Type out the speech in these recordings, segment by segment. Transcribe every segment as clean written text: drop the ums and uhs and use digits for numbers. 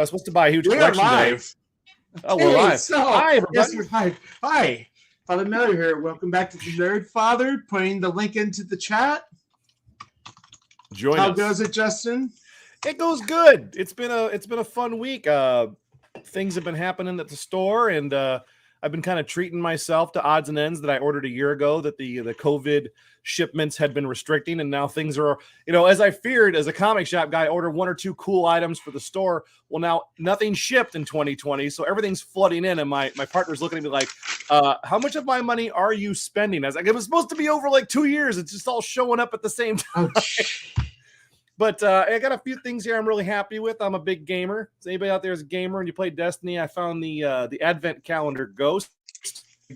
I was supposed to buy a huge We are collection today. live. Oh, we're live. So, Hi, everybody. yes, we're live. Hi, Father Miller here. Welcome back to the Nerd Father. Putting the link into the chat. Join How us. goes it, Justin? It goes good. It's been a fun week. Things have been happening at the store, and I've been kind of treating myself to odds and ends that I ordered a year ago that the COVID shipments had been restricting, and now things are, as I feared as a comic shop guy, I ordered one or two cool items for the store. Well, now nothing shipped in 2020, so everything's flooding in, and my partner's looking at me like, how much of my money are you spending? I was like, it was supposed to be over like 2 years. It's just all showing up at the same time. But I got a few things here I'm really happy with. I'm a big gamer. Is anybody out there is a gamer and you play Destiny? I found the Advent Calendar Ghost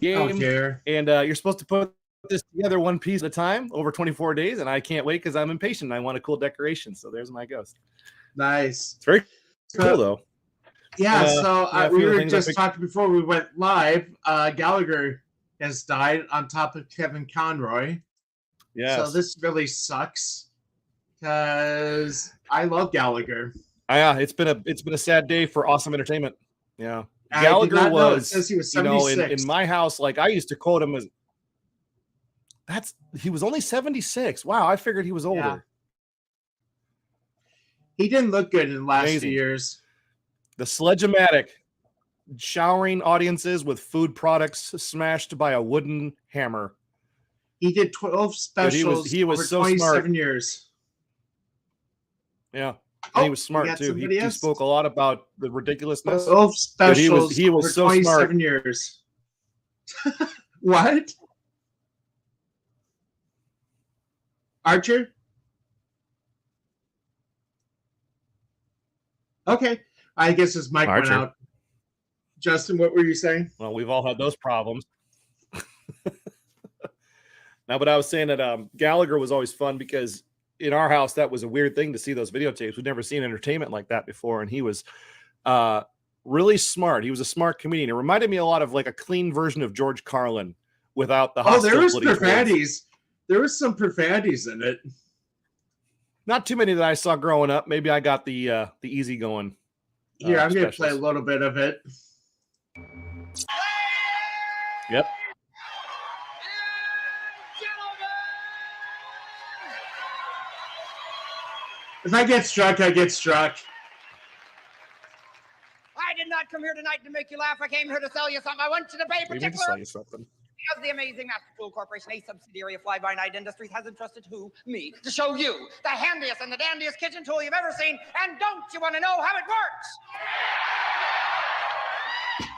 game, and you're supposed to put this together one piece at a time over 24 days, and I can't wait because I'm impatient. I want a cool decoration, so there's my ghost. Nice. It's very cool, though. Yeah, we were just talking before we went live. Gallagher has died on top of Kevin Conroy. Yeah. So this really sucks. Because I love Gallagher. Yeah, it's been a sad day for Awesome Entertainment. Yeah, Gallagher was. It says he was 76. In my house, like I used to quote him as. He was only 76. Wow, I figured he was older. Yeah. He didn't look good in the last few years. The Sledge-O-Matic showering audiences with food products smashed by a wooden hammer. He did 12 specials. He was over so 27 smart. years. Yeah, and he was smart too. He spoke a lot about the ridiculousness. 12 specials. He was so 27 smart. Years. What? Archer? Okay, I guess his mic went out. Justin, what were you saying? Well, we've all had those problems. Now, but I was saying that Gallagher was always fun because in our house, that was a weird thing to see those videotapes. We'd never seen entertainment like that before. And he was really smart. He was a smart comedian. It reminded me a lot of like a clean version of George Carlin without the hostility. Oh, there was profanities. There was some profanities in it. Not too many that I saw growing up. Maybe I got the easy going. Here, I'm going to play a little bit of it. Yep. If I get struck, I get struck. I did not come here tonight to make you laugh. I came here to sell you something. I want you to pay particular. Because the amazing Master Tool Corporation, a subsidiary of Fly-By-Night Industries, has entrusted me, to show you the handiest and the dandiest kitchen tool you've ever seen. And don't you want to know how it works?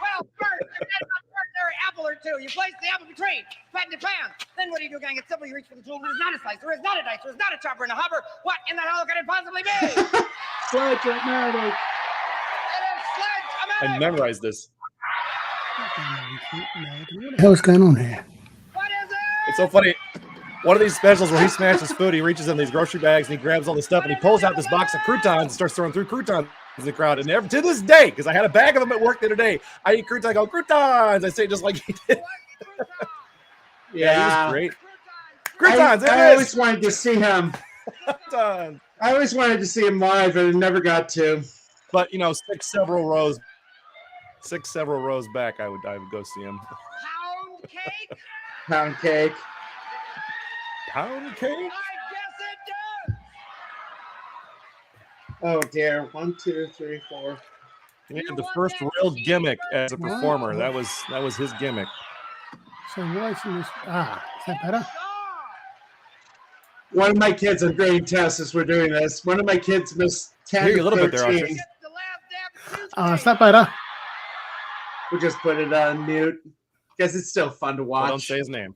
Well, first, if that's not an ordinary apple or two, you place the apple between fat and pan. Then what do you do, gang? It's simple. You reach for the tool. There is not a slicer. There is not a dicer. There is not a chopper and a hopper. What in the hell could it possibly be? Sledge-O-Matic. It is Sledge-O-Matic. I memorized this. What the hell's going on here? What is it? It's so funny. One of these specials where he smashes food, he reaches in these grocery bags and he grabs all the stuff and he pulls out this box of croutons and starts throwing through croutons in the crowd. And to this day, because I had a bag of them at work the other day, I eat croutons. I go, croutons. I say it just like he did. Yeah, he was great. Croutons. I always wanted to see him. Croutons. I always wanted to see him live, and I never got to. But six several rows back, I would go see him. Pound cake? Pound cake. Pound cake? I guess it does. Oh dear. 1, 2, 3, 4. He had the first real gimmick as a performer. That was his gimmick. So why is this? Is that better? One of my kids are grading tests as we're doing this. One of my kids missed 10 Hear you a little to bit there, 13. Archer. Is that better? We'll just put it on mute because it's still fun to watch. Well, don't say his name.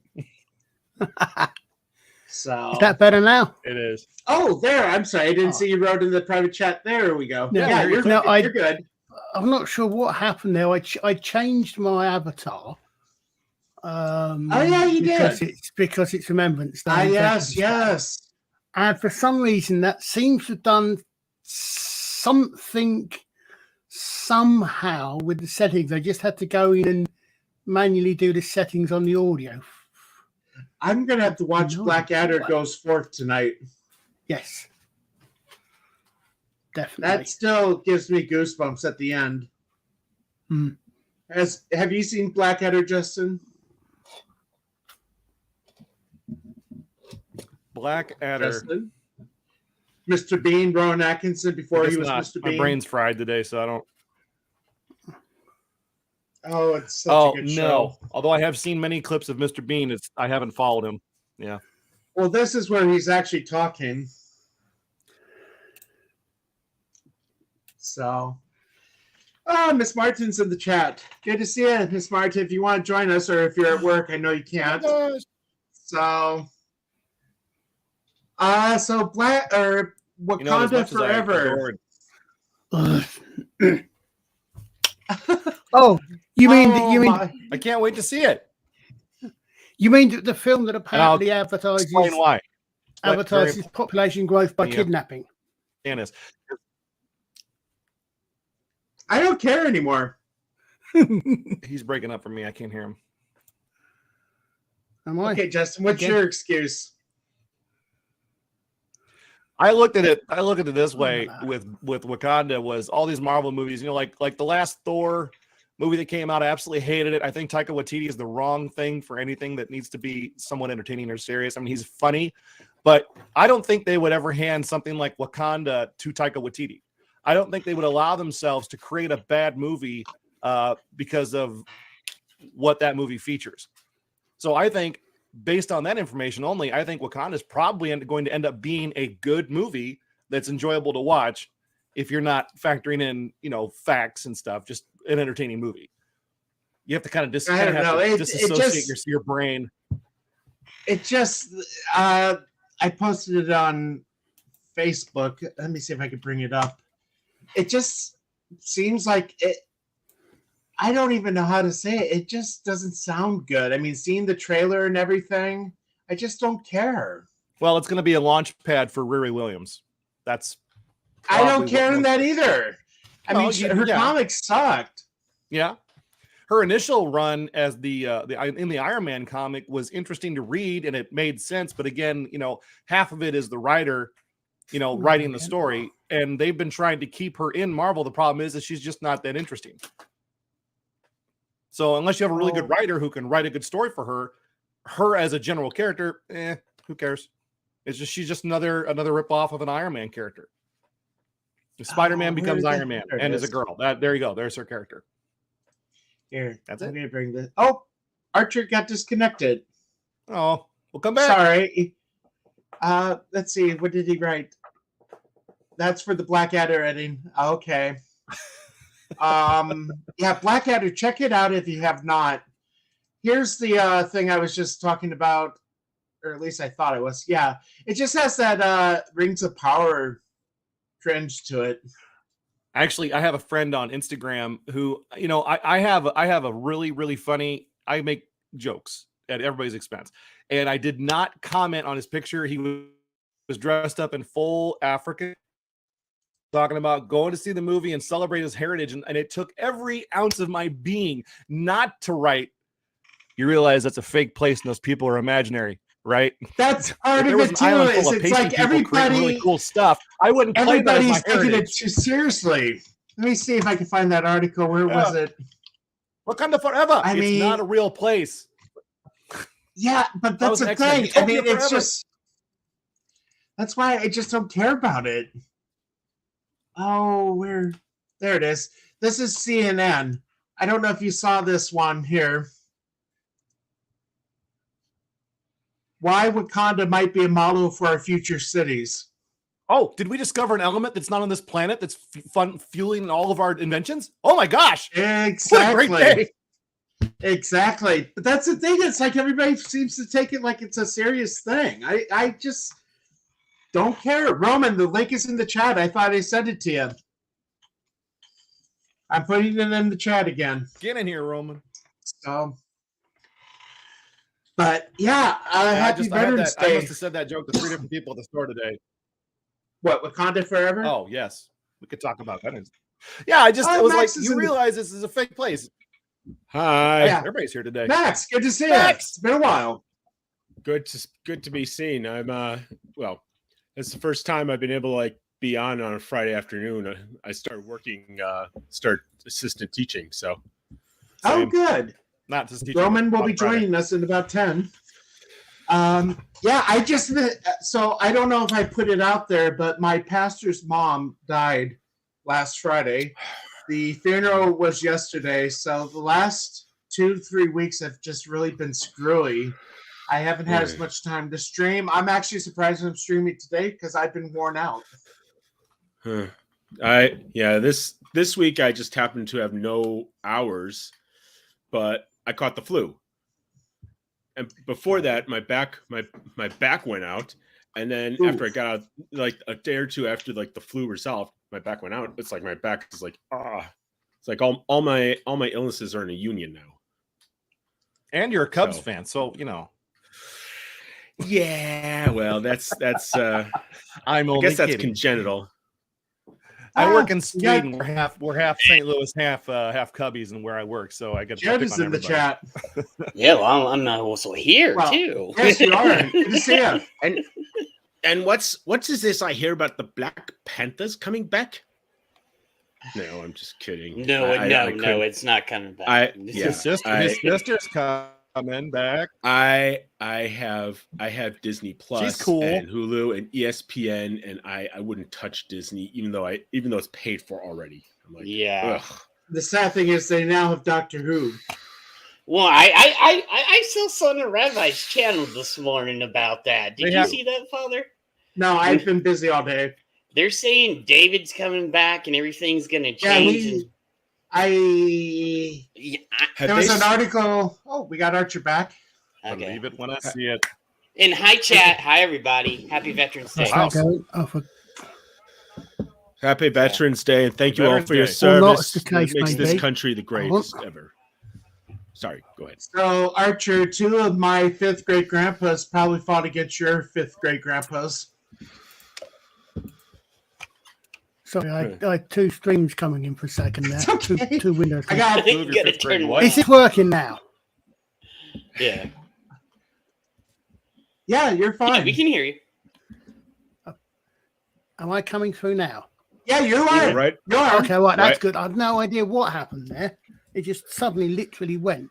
So Is that better now? It is. Oh, there. I'm sorry. I didn't see you wrote in the private chat. There we go. Yeah, you're good. I'm not sure what happened there. I changed my avatar. Oh yeah, you did. Because it's Remembrance Day. Yes. And for some reason, that seems to have done something somehow with the settings. I just had to go in and manually do the settings on the audio. I'm gonna have to watch Blackadder Goes Forth tonight. Yes. Definitely. That still gives me goosebumps at the end. Hmm. Have you seen Blackadder, Justin? Blackadder. Justin? Mr. Bean, Rowan Atkinson before he was not. Mr. Bean. My brain's fried today, so I don't. Oh, it's such a good show. Although I have seen many clips of Mr. Bean, I haven't followed him. Yeah. Well, this is where he's actually talking. So, Miss Martin's in the chat. Good to see you, Miss Martin. If you want to join us, or if you're at work, I know you can't. So, Wakanda Forever. Oh, you mean I can't wait to see it. You mean the film that apparently advertises explain why. Advertises population growth by kidnapping. Janice. I don't care anymore. He's breaking up for me. I can't hear him. Am I? Okay, Justin, what's your excuse? I looked at it this way with Wakanda was all these Marvel movies, like the last Thor movie that came out. I absolutely hated it. I think Taika Waititi is the wrong thing for anything that needs to be somewhat entertaining or serious. I mean, he's funny, but I don't think they would ever hand something like Wakanda to Taika Waititi. I don't think they would allow themselves to create a bad movie because of what that movie features. So I think based on that information only, I think Wakanda is probably going to end up being a good movie that's enjoyable to watch if you're not factoring in, facts and stuff, just an entertaining movie. You have to kind of disassociate your brain. It just, I posted it on Facebook. Let me see if I can bring it up. It just seems like it. I don't even know how to say it. It just doesn't sound good. I mean, seeing the trailer and everything, I just don't care. Well, it's going to be a launch pad for Riri Williams. I don't care in that either. I mean, her comics sucked. Yeah. Her initial run as in the Iron Man comic was interesting to read and it made sense. But again, half of it is the writer, writing the story, and they've been trying to keep her in Marvel. The problem is that she's just not that interesting. So unless you have a really good writer who can write a good story for her as a general character, who cares? She's just another ripoff of an Iron Man character. Spider-Man becomes Iron Man and is a girl. There you go. There's her character. Here, that's I'm gonna bring this. Oh, Archer got disconnected. Oh, we'll come back. Sorry. Let's see. What did he write? That's for the Blackadder editing. Okay. Yeah, Blackadder. Check it out if you have not. Here's the thing I was just talking about, or at least I thought it was. Yeah, it just has that Rings of Power cringe to it. Actually, I have a friend on Instagram who, I have a really, really funny, I make jokes at everybody's expense. And I did not comment on his picture. He was dressed up in full African, talking about going to see the movie and celebrate his heritage. And it took every ounce of my being not to write, you realize that's a fake place and those people are imaginary. Right, that's part of it too. It's like everybody really cool stuff. I wouldn't play that as my taking it too seriously. Let me see if I can find that article. Where was it? Wakanda Forever. It's not a real place. Yeah, but that's the thing. I mean, it's just that's why I just don't care about it. Oh, there it is. This is CNN. I don't know if you saw this one here. Why Wakanda might be a model for our future cities. Oh, did we discover an element that's not on this planet that's fueling all of our inventions? Oh my gosh! Exactly. What a great day. Exactly. But that's the thing. It's like everybody seems to take it like it's a serious thing. I just don't care. Roman, the link is in the chat. I thought I sent it to you. I'm putting it in the chat again. Get in here, Roman. So... But yeah, happy Veterans Day. I must have said that joke to 3 different people at the store today. What, Wakanda Forever? Oh, yes. We could talk about Veterans. Yeah, it was Max like, you realize this is a fake place. Hi. Yeah. Everybody's here today. Max, good to see you. It's been a while. Good to be seen. I'm, well, it's the first time I've been able to, be on a Friday afternoon. I started working, start assistant teaching. So Oh, Same. good. Not just teaching Roman will on be Friday. joining us in about 10. Yeah, I just, so I don't know if I put it out there, but my pastor's mom died last Friday. The funeral was yesterday, so the last 2-3 weeks have just really been screwy. I haven't had as much time to stream. I'm actually surprised I'm streaming today because I've been worn out. This week I just happened to have no hours, but I caught the flu. And before that, my back went out, and then after I got out, like a day or two after like the flu resolved, my back went out. It's like my back is like it's like all my illnesses are in a union now. And you're a Cubs So. fan, so you know. Yeah, well, that's I'm I only guess that's kidding. congenital. I work in yeah. Sweden. We're half St. Louis, half Cubbies, and where I work, so I get to Jared pick is on in the everybody. chat. Yeah, well, I'm also here Well, too. Yes, you are. Good to see you. And what's is this I hear about the Black Panthers coming back? No, I'm just kidding. No, I couldn't- it's not coming back. His sister's coming back. I have Disney Plus She's cool. and Hulu and ESPN, and I wouldn't touch Disney even though it's paid for already. I'm like, Yeah. ugh. The sad thing is they now have Doctor Who. Well, I saw Son of Rabbi's channel this morning about that. Did They you have- see that, Father? No, I've been busy all day. They're saying David's coming back and everything's gonna Yeah, change. Have there was they an article. Oh, we got Archer back. Okay. Believe it when I see it. And hi, chat. Hi, everybody. Happy Veterans Day. How's that going? Oh, for Happy Veterans Day, and thank you all Veterans for your Day. service. Well, not as the case It makes may this be. country the greatest ever. Sorry, go ahead. So, Archer, 2 of my 5th great grandpas probably fought against your 5th great grandpas. sorry, I had 2 streams coming in for a second there. It's okay. Two windows. I got You gotta turn one. Is it working now? Yeah. Yeah, you're Yeah, fine. we can hear you. Am I coming through now? Yeah, you're Yeah, right. right? You are. Okay, right, that's Right. good. I had no idea what happened there. It just suddenly literally went.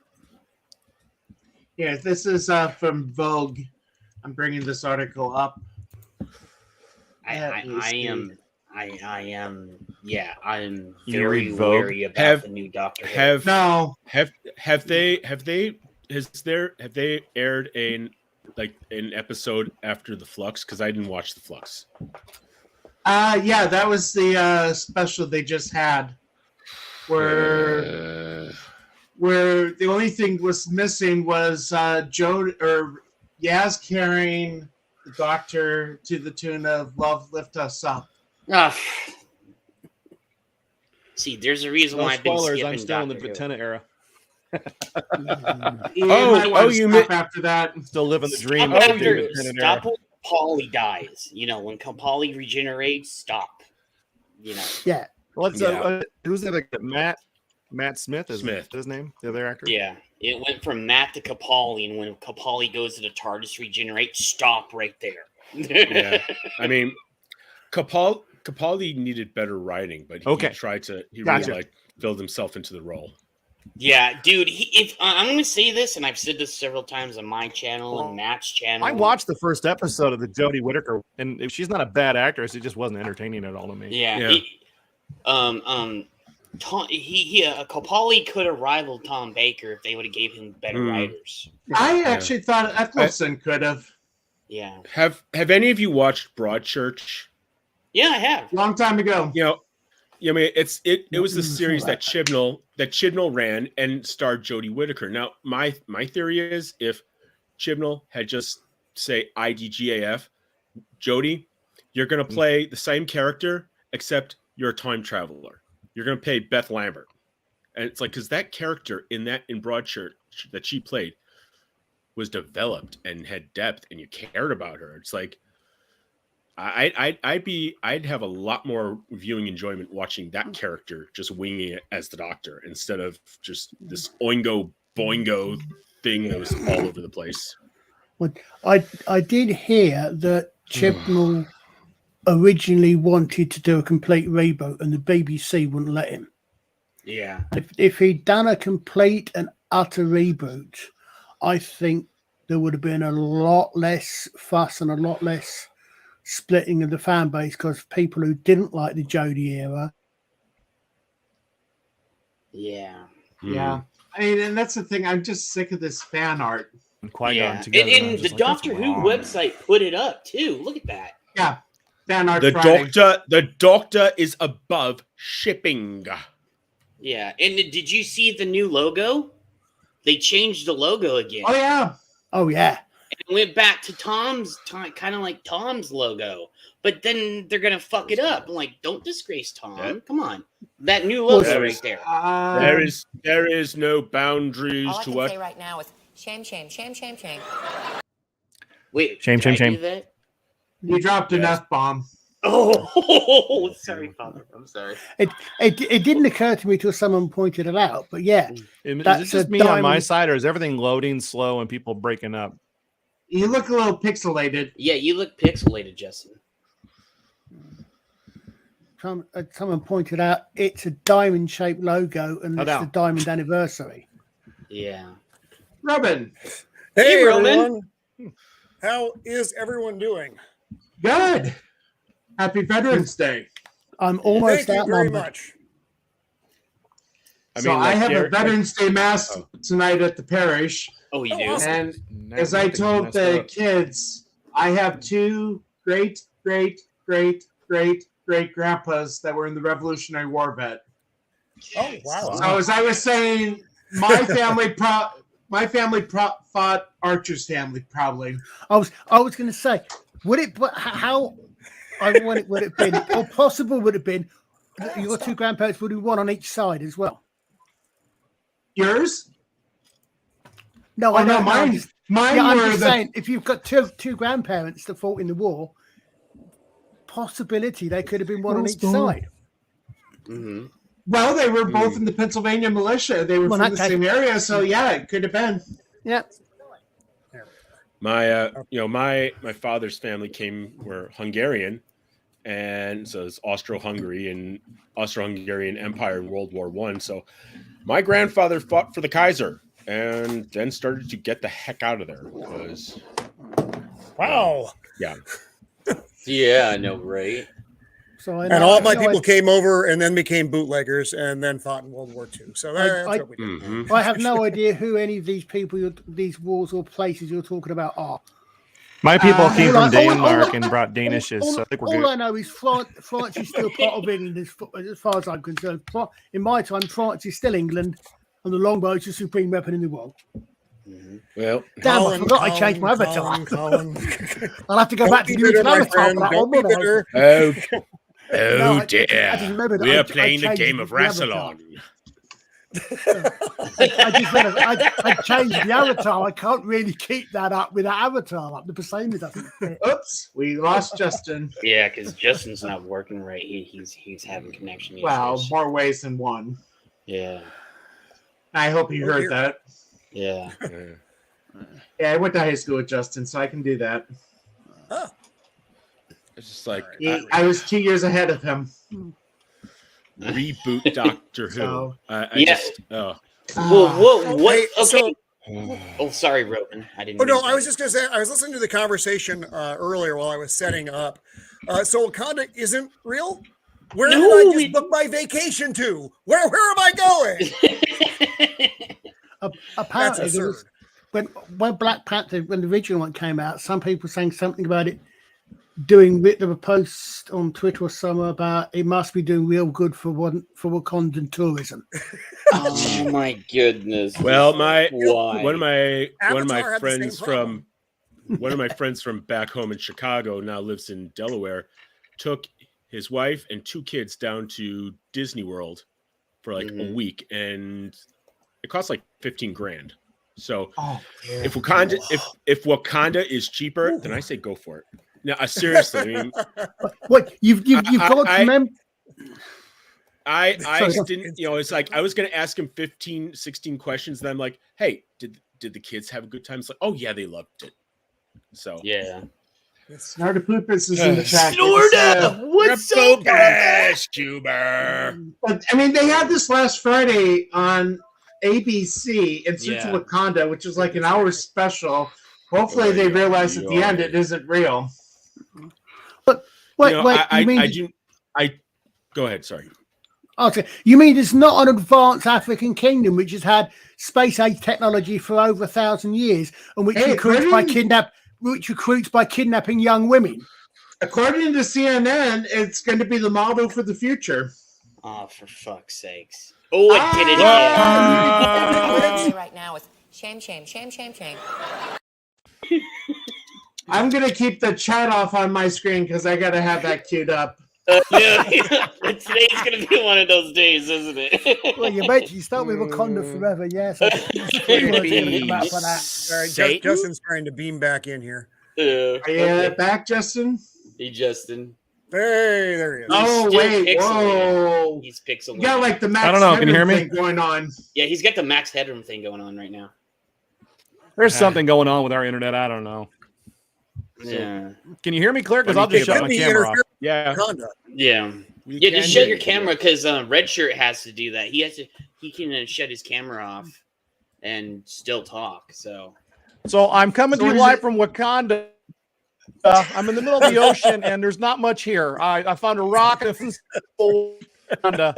Yeah, this is from Vogue. I'm bringing this article up. I am You very read Vogue? wary about Have- the new Doctor Who. No, Have they aired an episode after the Flux? Because I didn't watch the Flux. yeah, that was the special they just had, where the only thing was missing was Joe or Yaz carrying the Doctor to the tune of "Love Lift Us Up." Ah. See, there's a reason No why I've been spoilers. skipping I'm still in the Doctor Who. Tennant era. You might want to you stop after that. Still living the dream. Stop of after, David Tennant era. stop when Capaldi dies. You know, when Capaldi regenerates, stop. You know. Yeah. What's Yeah. who's that? Matt Smith is Smith. his name. The other actor. Yeah. It went from Matt to Capaldi, and when Capaldi goes to the TARDIS regenerate, stop right there. Yeah. I mean, Capaldi needed better writing, but he Okay. tried to. He Gotcha. really build himself into the role. Yeah, dude. If I'm going to say this, and I've said this several times on my channel and Matt's channel. I watched the first episode of the Jodie Whittaker, and if she's not a bad actress, it just wasn't entertaining at all to me. Yeah. Yeah. Capaldi could have rivaled Tom Baker if they would have gave him better writers. I actually thought Eccleston could have. Yeah. Have any of you watched Broadchurch? Yeah, I have. Long time ago. I mean, it was the Mm, series so that Chibnall ran and starred Jodie Whittaker. Now, my theory is if Chibnall had just say IDGAF, Jodie, you're gonna play the same character except you're a time traveler. You're gonna play Beth Lambert, and it's like because that character in Broadchurch that she played was developed and had depth, and you cared about her. It's like. I'd have a lot more viewing enjoyment watching that character just winging it as the Doctor instead of just this oingo boingo thing that was all over the place. I did hear that Chibnall originally wanted to do a complete reboot, and the BBC wouldn't let him. Yeah. If he'd done a complete and utter reboot, I think there would have been a lot less fuss and a lot less splitting of the fan base, because people who didn't like the Jodie era. Yeah. Yeah. I mean, and that's the thing. I'm just sick of this fan art. And Qui-Gon Yeah. together. And I was the just like, that's Doctor Who wrong. website put it up too. Look at that. Yeah. Fan art The Friday. doctor is above shipping. Yeah. And did you see the new logo? They changed the logo again. Oh, yeah. Oh yeah, It went back to Tom's, kind of like Tom's logo. But then they're gonna fuck it up. I'm like, don't disgrace Tom. Yeah. Come on, that new logo There right is- there. There is no boundaries All I to can what. say right now is shame, shame, shame, shame, shame. Wait, Shame, did shame, I do shame. that? You dropped an Yes. F-bomb. Oh, sorry, Father. I'm sorry. it didn't occur to me till someone pointed it out. But yeah, Is That's it just a me on my diamond- side, or is everything loading slow and people breaking up? You look a little pixelated. Yeah, you look pixelated, Justin. someone pointed out it's a diamond-shaped logo, and No it's doubt. the diamond anniversary. Yeah. Robin, Hey, Roman. everyone. How is everyone doing? good. Happy Veterans Day. I'm almost Thank you very outnumbered. much. I So mean, I like, have a Derek- Veterans Day mass Oh. tonight at the parish. Oh, you Oh, do? awesome. And Now as I everything's told messed the up. kids, I have two great grandpas that were in the Revolutionary War vet. Oh, wow. So as I was saying, my family fought Archer's family proudly. I was going to say, would it? But how? Would it have been, or possible would have been, that your two grandparents would have one on each side as well? Yours? No, Oh I no, don't know. I'm mine. just- Mine Yeah, I'm were just the. saying, if you've got two grandparents that fought in the war, possibility they could have been one on each side. Mm-hmm. Well, they were both in the Pennsylvania militia. They were Well, from that the same area, so yeah, it could have been. Yeah. My my father's family were Hungarian, and so it's Austro-Hungary and Austro-Hungarian Empire in World War I. So my grandfather fought for the Kaiser and then started to get the heck out of there because Wow. Yeah, I know, right? So And all my people came over and then became bootleggers and then fought in World War II. So that's I- what we did. Mhm. I have no idea who any of these people, these wars or places you're talking about are. My people Uh, came all from I- all I- Denmark and brought Danishes, so I think we're all good. I know is France is still part of England as far as I'm concerned. In my time, France is still England, and the longbow is the supreme weapon in the world. Well, Damn, I forgot I changed my avatar. Colin. I'll have to go Don't back be to the bitter, original my avatar friend. for that Don't one. be wouldn't I? bitter. oh, No, I just dear, remembered we I are playing the changed game of the avatar. Rassilon. I just read I changed the avatar. I can't really keep that up with that avatar up. The persona doesn't fit. Oops, we lost Justin. Yeah, because Justin's not working right. He's having connection issues. Wow, more ways than one. Yeah. I hope you Oh, heard dear. that. Yeah. Yeah, I went to high school with Justin, so I can do that. It's just like I was 2 years ahead of him. reboot Doctor Who. So- I Yeah. just Well, Ah, what? Hey, Okay. so- Oh, sorry, Roman. I didn't. Oh no, mean to- I was just gonna say I was listening to the conversation earlier while I was setting up. So Wakanda isn't real. Where No, did I just it- book my vacation to? Where am I going? That's Apparently, there was, absurd. when Black Panther, when the original one came out, some people saying something about it doing. There were posts on Twitter or somewhere about it must be doing real good for Wakandan tourism. Oh my goodness. well, Why? one of my Avatar had the same friends problem. one of my friends from back home in Chicago now lives in Delaware. Took his wife and two kids down to Disney World for like a Mhm. week, and it cost like $15,000. So oh, if Wakanda is cheaper, then I say go for it. Now, seriously, I mean, What you've got to I- remember? I Sorry. didn't, it's like I was going to ask him 15, 16 questions. Then I'm like, hey, did the kids have a good time? It's like, oh yeah, they loved it. So Yeah. Snortapoopas is in the chat. Snorta! What's up, Repo Cuber? But I mean, they had this last Friday on ABC in Search Yeah. of Wakanda, which was like an hour special. Hopefully, they realize at the end it isn't real. Wait, You know, wait. Go ahead. Sorry. Okay, you mean there's not an advanced African kingdom which has had space age technology for over 1,000 years, and which Hey, recruits by kidnapping young women? According to CNN, it's going to be the model for the future. Oh, for fuck's sakes. Oh, it did it again. Right now is shame, shame, shame, shame, shame. I'm going to keep the chat off on my screen because I got to have that queued up. Yeah. Today's going to be one of those days, isn't it? Well, you mentioned you start with Wakanda forever, yes. Yeah, so All right, Justin's trying to beam back in here. Are you back, Justin? Hey, Justin. Hey, there he is. Oh, still wait. pixelated. Whoa. He's pixelated. You got like the Max I don't know, can you hear Headroom me? thing going on. Yeah, he's got the Max Headroom thing going on right now. There's something going on with our internet. I don't know. Yeah. Can you hear me clear? Because But I'll just you shut my camera off. Yeah. Wakanda. Yeah. We Yeah, can just shut do your it. camera because Red Shirt has to do that. He can shut his camera off and still talk. So So I'm coming So to you is live it- from Wakanda. I'm in the middle of the ocean, and there's not much here. I found a rock and Wakanda.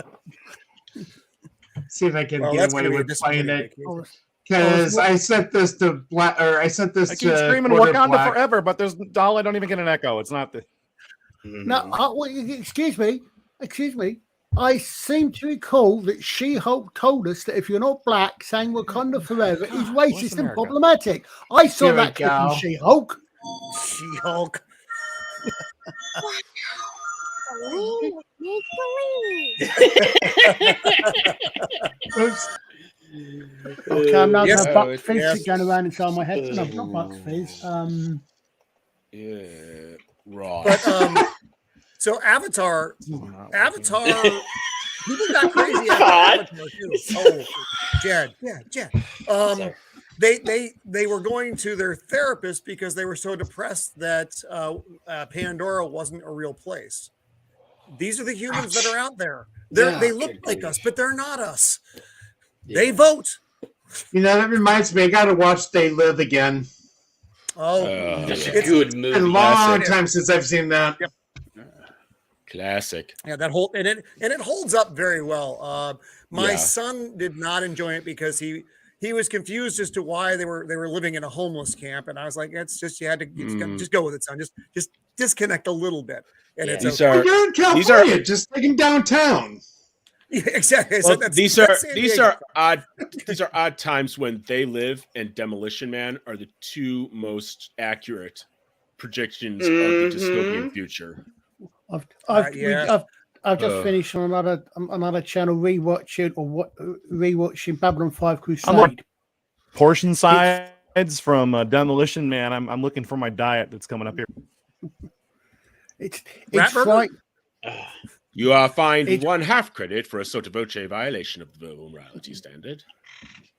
See if I can Well, get that's away going to be with playing disappointing. it. Oh, Because I sent this to Black, or I sent this I keep to screaming Court of Wakanda Black. forever, but there's Dolly. I don't even get an echo. It's not the. No, excuse me. I seem to recall that She-Hulk told us that if you're not black, saying Wakanda forever is racist and America? problematic. I saw Here we that clip in go. She-Hulk. She-Hulk. Oops. Okay, I'm now Yes, going Buck Fizz yes. going around inside my head. No, not Buck Fizz. Yeah. Raw. But so Avatar, people got crazy after God. Avatar too. Oh, Jed. Sorry. They were going to their therapist because they were so depressed that Pandora wasn't a real place. These are the humans that are out there. They look like us, but they're not us. They vote. You know, that reminds me, I got to watch They Live again. Oh, That's a it's good It's movie. been a long time since I've seen that. Classic. yeah, that whole and it holds up very well. My Yeah. son did not enjoy it because he was confused as to why they were living in a homeless camp, and I was like, it's just you had to just go with it, son. Just disconnect a little bit, and Yeah. it's These okay. are But you're in these are- California, just like in downtown. Yeah, exactly. So well, that's- these that's are San these Diego. are odd these are odd times when They Live and Demolition Man are the two most accurate predictions of the dystopian future. Yeah. I've just finished on another channel rewatching Babylon 5 Crusade. I'm Portion sides from Demolition Man. I'm looking for my diet that's coming up here. It's Ratburger? like You are fined It- 1/2 credit for a sotto voce violation of the verbal morality standard.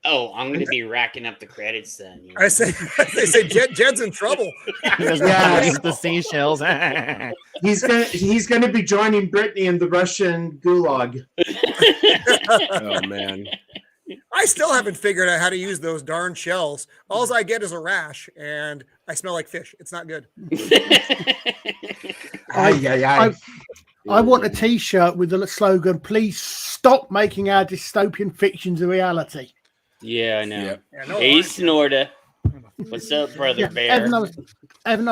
Oh, I'm going to be racking up the credits then. You know? I say they say Jed's in trouble. Yeah. the seashells. He's gonna be joining Brittany in the Russian gulag. Oh man. I still haven't figured out how to use those darn shells. All I get is a rash, and I smell like fish. It's not good. I want a T-shirt with the slogan, "Please stop making our dystopian fictions a reality." Yeah, I know. Yeah. Yeah, no, Hey, I- Snorta. What's up, brother Yeah, bear? Evan, I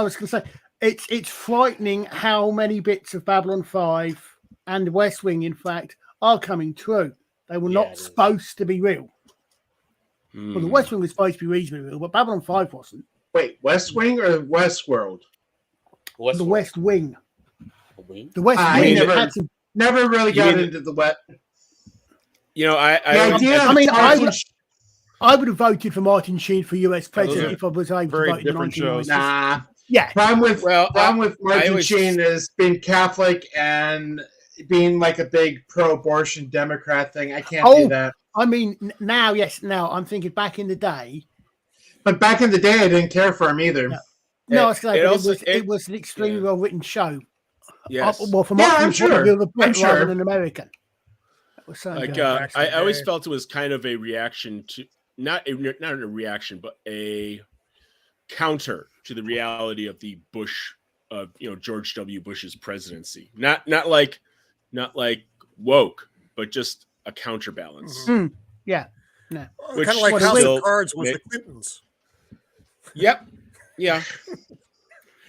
was going to say it's frightening how many bits of Babylon 5 and West Wing, in fact, are coming true. They were Yeah, not it is. supposed to be real. Well, the Hmm. West Wing was supposed to be reasonably real, but Babylon 5 wasn't. Wait, West Wing or Westworld? What's The West Wing. Wing? The West I Wing never- had some. Never really You got mean- into the wet. You know, I The idea I of mean, Martin I would have voted for Martin Sheen for US are president if I was able to very vote in different 1990s. shows. Nah. Yeah, Problem with I Martin always- Sheen is being Catholic and being like a big pro-abortion Democrat thing. I can't do Oh. that. I mean, now I'm thinking back in the day. But back in the day, I didn't care for him either. No. No, I was going to say, it it was an extremely yeah. well written show. Yes. Well, from Yeah, my I'm point of sure. view of a Brit I'm rather sure. than an American. That was something Like going on. I always felt it was kind of a reaction to not a reaction, but a counter to the reality of the Bush of George W. Bush's presidency. Not like woke, but just a counterbalance. Yeah. Kind Which of like what House still of Cards was ma- the Clintons. Yep. Yeah.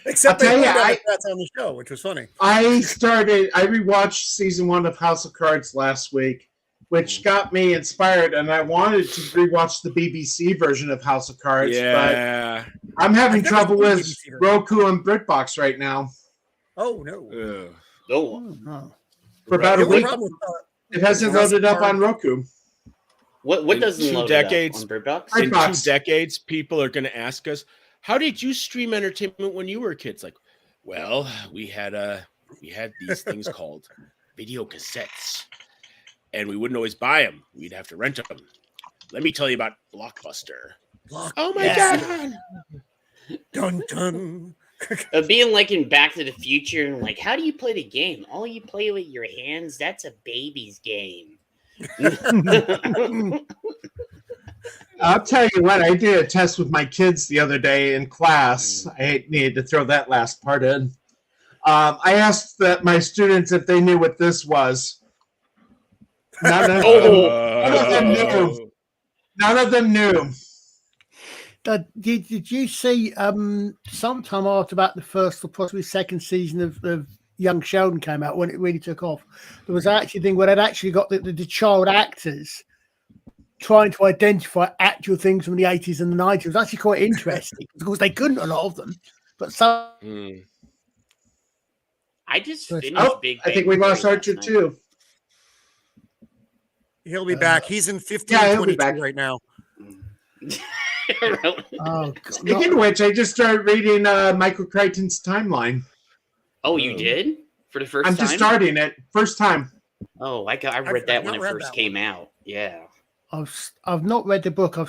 Except I'll they tell were you, Democrats on the show, which was funny. I rewatched season 1 of House of Cards last week, which got me inspired, and I wanted to rewatch the BBC version of House of Cards, Yeah. but I'm having I've never trouble seen the with BBC version. Roku and BritBox right now. Oh no! Ugh. Oh, Oh. For about The a only week, problem with, it hasn't House of loaded up Cards- on Roku. what In doesn't 2 load decades- it up on Bird Box? I- In Box. 2 decades, people are going to ask us, "How did you stream entertainment when you were kids?" Like, well, we had these things called video cassettes, and we wouldn't always buy them. We'd have to rent them. Let me tell you about Blockbuster. Oh my god! dun dun. Being like in Back to the Future, and like, how do you play the game? Oh, you play with your hands. That's a baby's game. I'll tell you what, I did a test with my kids the other day in class. I needed to throw that last part in. I asked my students if they knew what this was. None of them knew. None of them knew. Did you see sometime after about the first or possibly second season of Young Sheldon came out, when it really took off, there was actually a thing where they'd actually got the child actors trying to identify actual things from the 80s and the 90s. It was actually quite interesting because they couldn't, a lot of them. But some I just Oh, finished Big Bang I think we lost Theory Archer last too. He'll be back. He's in Yeah, he'll be 1522 back. right now. night. oh, God, Speaking of which, I just started reading Michael Crichton's timeline. Oh, you did? For the first I'm time? just starting it. First time. Oh, I I've read that when not it read first that came out. Yeah. I've not read the book. I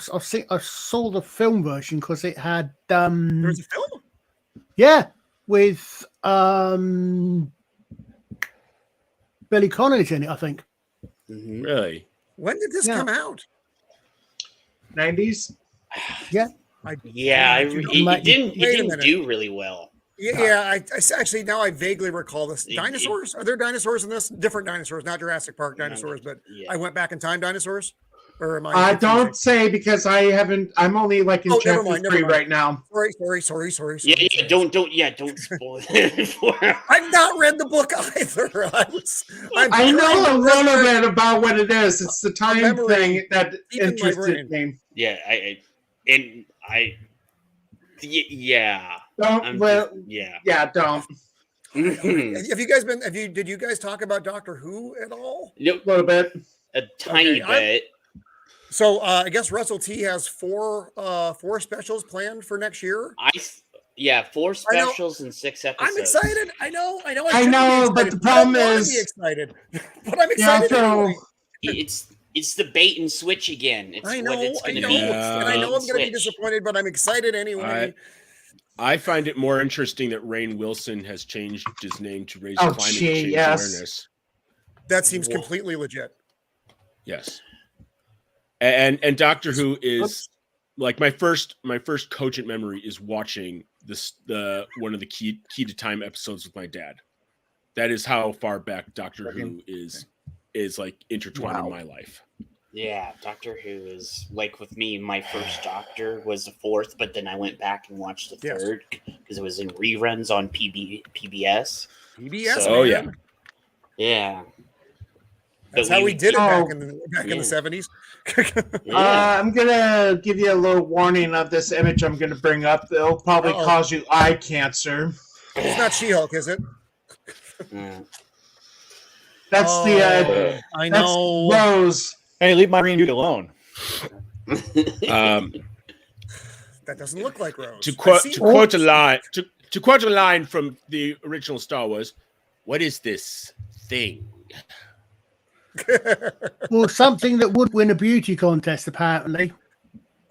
saw the film version because it had There's a film. yeah, with Billy Connolly's in it, I think. Really? When did this Yeah. come out? 90s. Yeah, it didn't Wait a minute. do really well. Yeah, I actually now I vaguely recall this. It- Dinosaurs? Are there dinosaurs in this? Different dinosaurs, not Jurassic Park dinosaurs, but Yeah. I went back in time dinosaurs. Or am I? I confusing? don't say because I haven't. I'm only like in Oh, never chapter mind, 3 never mind. right now. Sorry. Yeah, don't spoil it for I've not read the book either. I know a little bit about what it is. It's the time memory thing that deep in my interested brain. me. Yeah, yeah. Don't. Well, Yeah. yeah, don't. Have you guys been? Did you guys talk about Doctor Who at all? Nope, A little bit. a tiny Okay, bit. So I guess Russell T has four specials planned for next year. 4 specials and 6 episodes. I'm excited. I know. I shouldn't be know, but excited. the problem I don't wanna is- be excited, but I'm Yeah, excited. so anyway. It's the bait and switch again. It's I what know. it's I going to know. be. And I know I'm going to be Switch. disappointed, but I'm excited anyway. I find it more interesting that Rainn Wilson has changed his name to raise Oh, climate gee, change yes. awareness. That seems Whoa. completely legit. Yes. And Doctor Who is like my first cogent memory is watching the one of the key to time episodes with my dad. That is how far back Doctor Who is like intertwined in my life. Yeah, Doctor Who is like with me. My first Doctor was the 4th, but then I went back and watched the 3rd because it was in reruns on PBS. PBS. So- Oh yeah. Yeah, That's But how we- we did it Oh. in the Yeah. 70s. yeah. I'm gonna give you a little warning of this image I'm gonna bring up. It'll probably Uh-oh. cause you eye cancer. It's not She-Hulk, is it? Yeah. That's the I that's know. Rose. Hey, leave my green dude alone. Um, That doesn't look like Rose. to I've quote seen to Rose. quote a line to quote a line from the original Star Wars, what is this thing? Well, something that would win a beauty contest, apparently.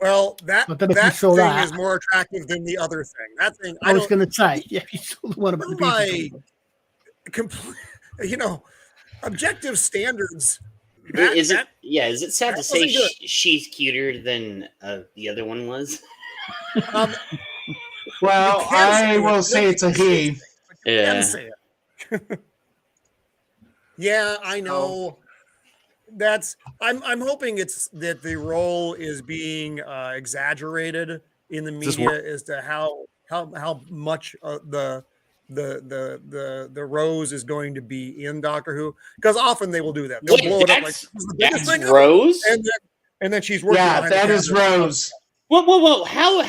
Well, that I don't know if you that saw thing that. is more attractive than the other thing. That thing, I was don't- going to say, yeah, you saw the one about the by beauty. complete, objective standards. Is it sad that to say wasn't good. she's cuter than the other one was? Um, Well, You can say I it. will say it's a he. Yeah. Can say it. Yeah, I know. I'm hoping it's that the role is being exaggerated in the this media as to how much the Rose is going to be in Doctor Who, because often they will do that. They'll Wait, blow it up like that's- this is the biggest That's thing ever, Rose. and then she's working. Yeah, behind the that is camera. Rose. Whoa! How?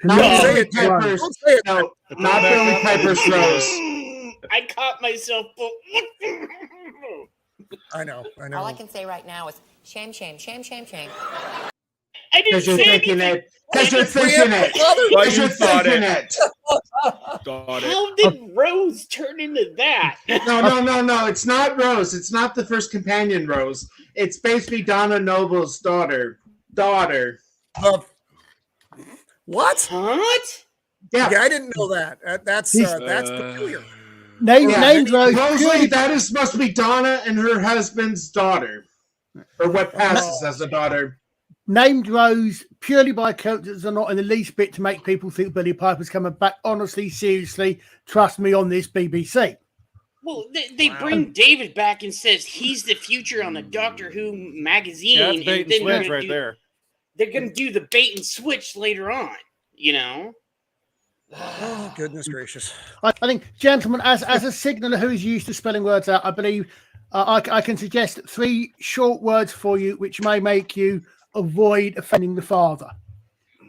Not Don't say Billy it, Ted. Piper's. Don't say it. No, not Billy Piper's Rose. I caught myself. I know. All I can say right now is shame, shame, shame, shame, shame. I didn't Because you're say thinking anything. it. Because you're thinking it. Well, Because you you're thought thinking it. it. Thought it. How did Rose turn into that? No. It's not Rose. It's not the first companion Rose. It's basically Donna Noble's daughter. What? What? Yeah. Yeah, I didn't know that. That's peculiar. Named Rose. Supposedly that is supposed to be Donna and her husband's daughter. Or what passes as a daughter. Named Rose purely by characters are not in the least bit to make people think Billy Piper's coming back. Honestly, seriously, trust me on this, BBC. Well, they bring David back and says he's the future on the Doctor Who magazine. Yeah, that's bait and then switch right there. They're going to do the bait and switch later on, Oh, goodness gracious. I think, gentlemen, as a signaller who is used to spelling words out, I believe I can suggest 3 short words for you which may make you avoid offending the father.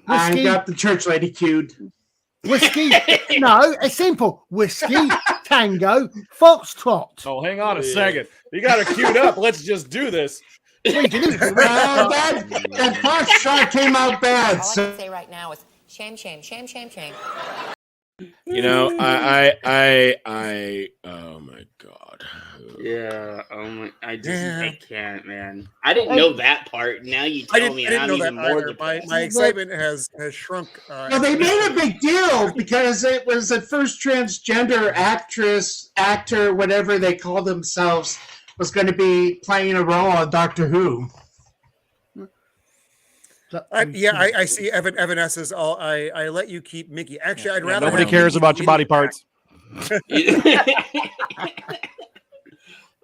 I got the church lady cued. Whiskey. No, it's simple. Whiskey, tango, foxtrot. Oh, hang on a second. You got it queued up. Let's just do this. That fox shot came out bad. All I So can say right now is shame, shame, shame, shame, shame. I oh my god. Yeah. Oh my! I Yeah. can't, man. I didn't know that part. Now you I tell didn't, me, I didn't I'm know that even more either. depressed. My excitement has shrunk. well, they made a big deal because it was the first transgender actor, whatever they call themselves, was going to be playing a role on Doctor Who. I see Evan S. is all. I let you keep Mickey. Actually, I'd rather Nobody have cares Mickey about your body in the back. parts.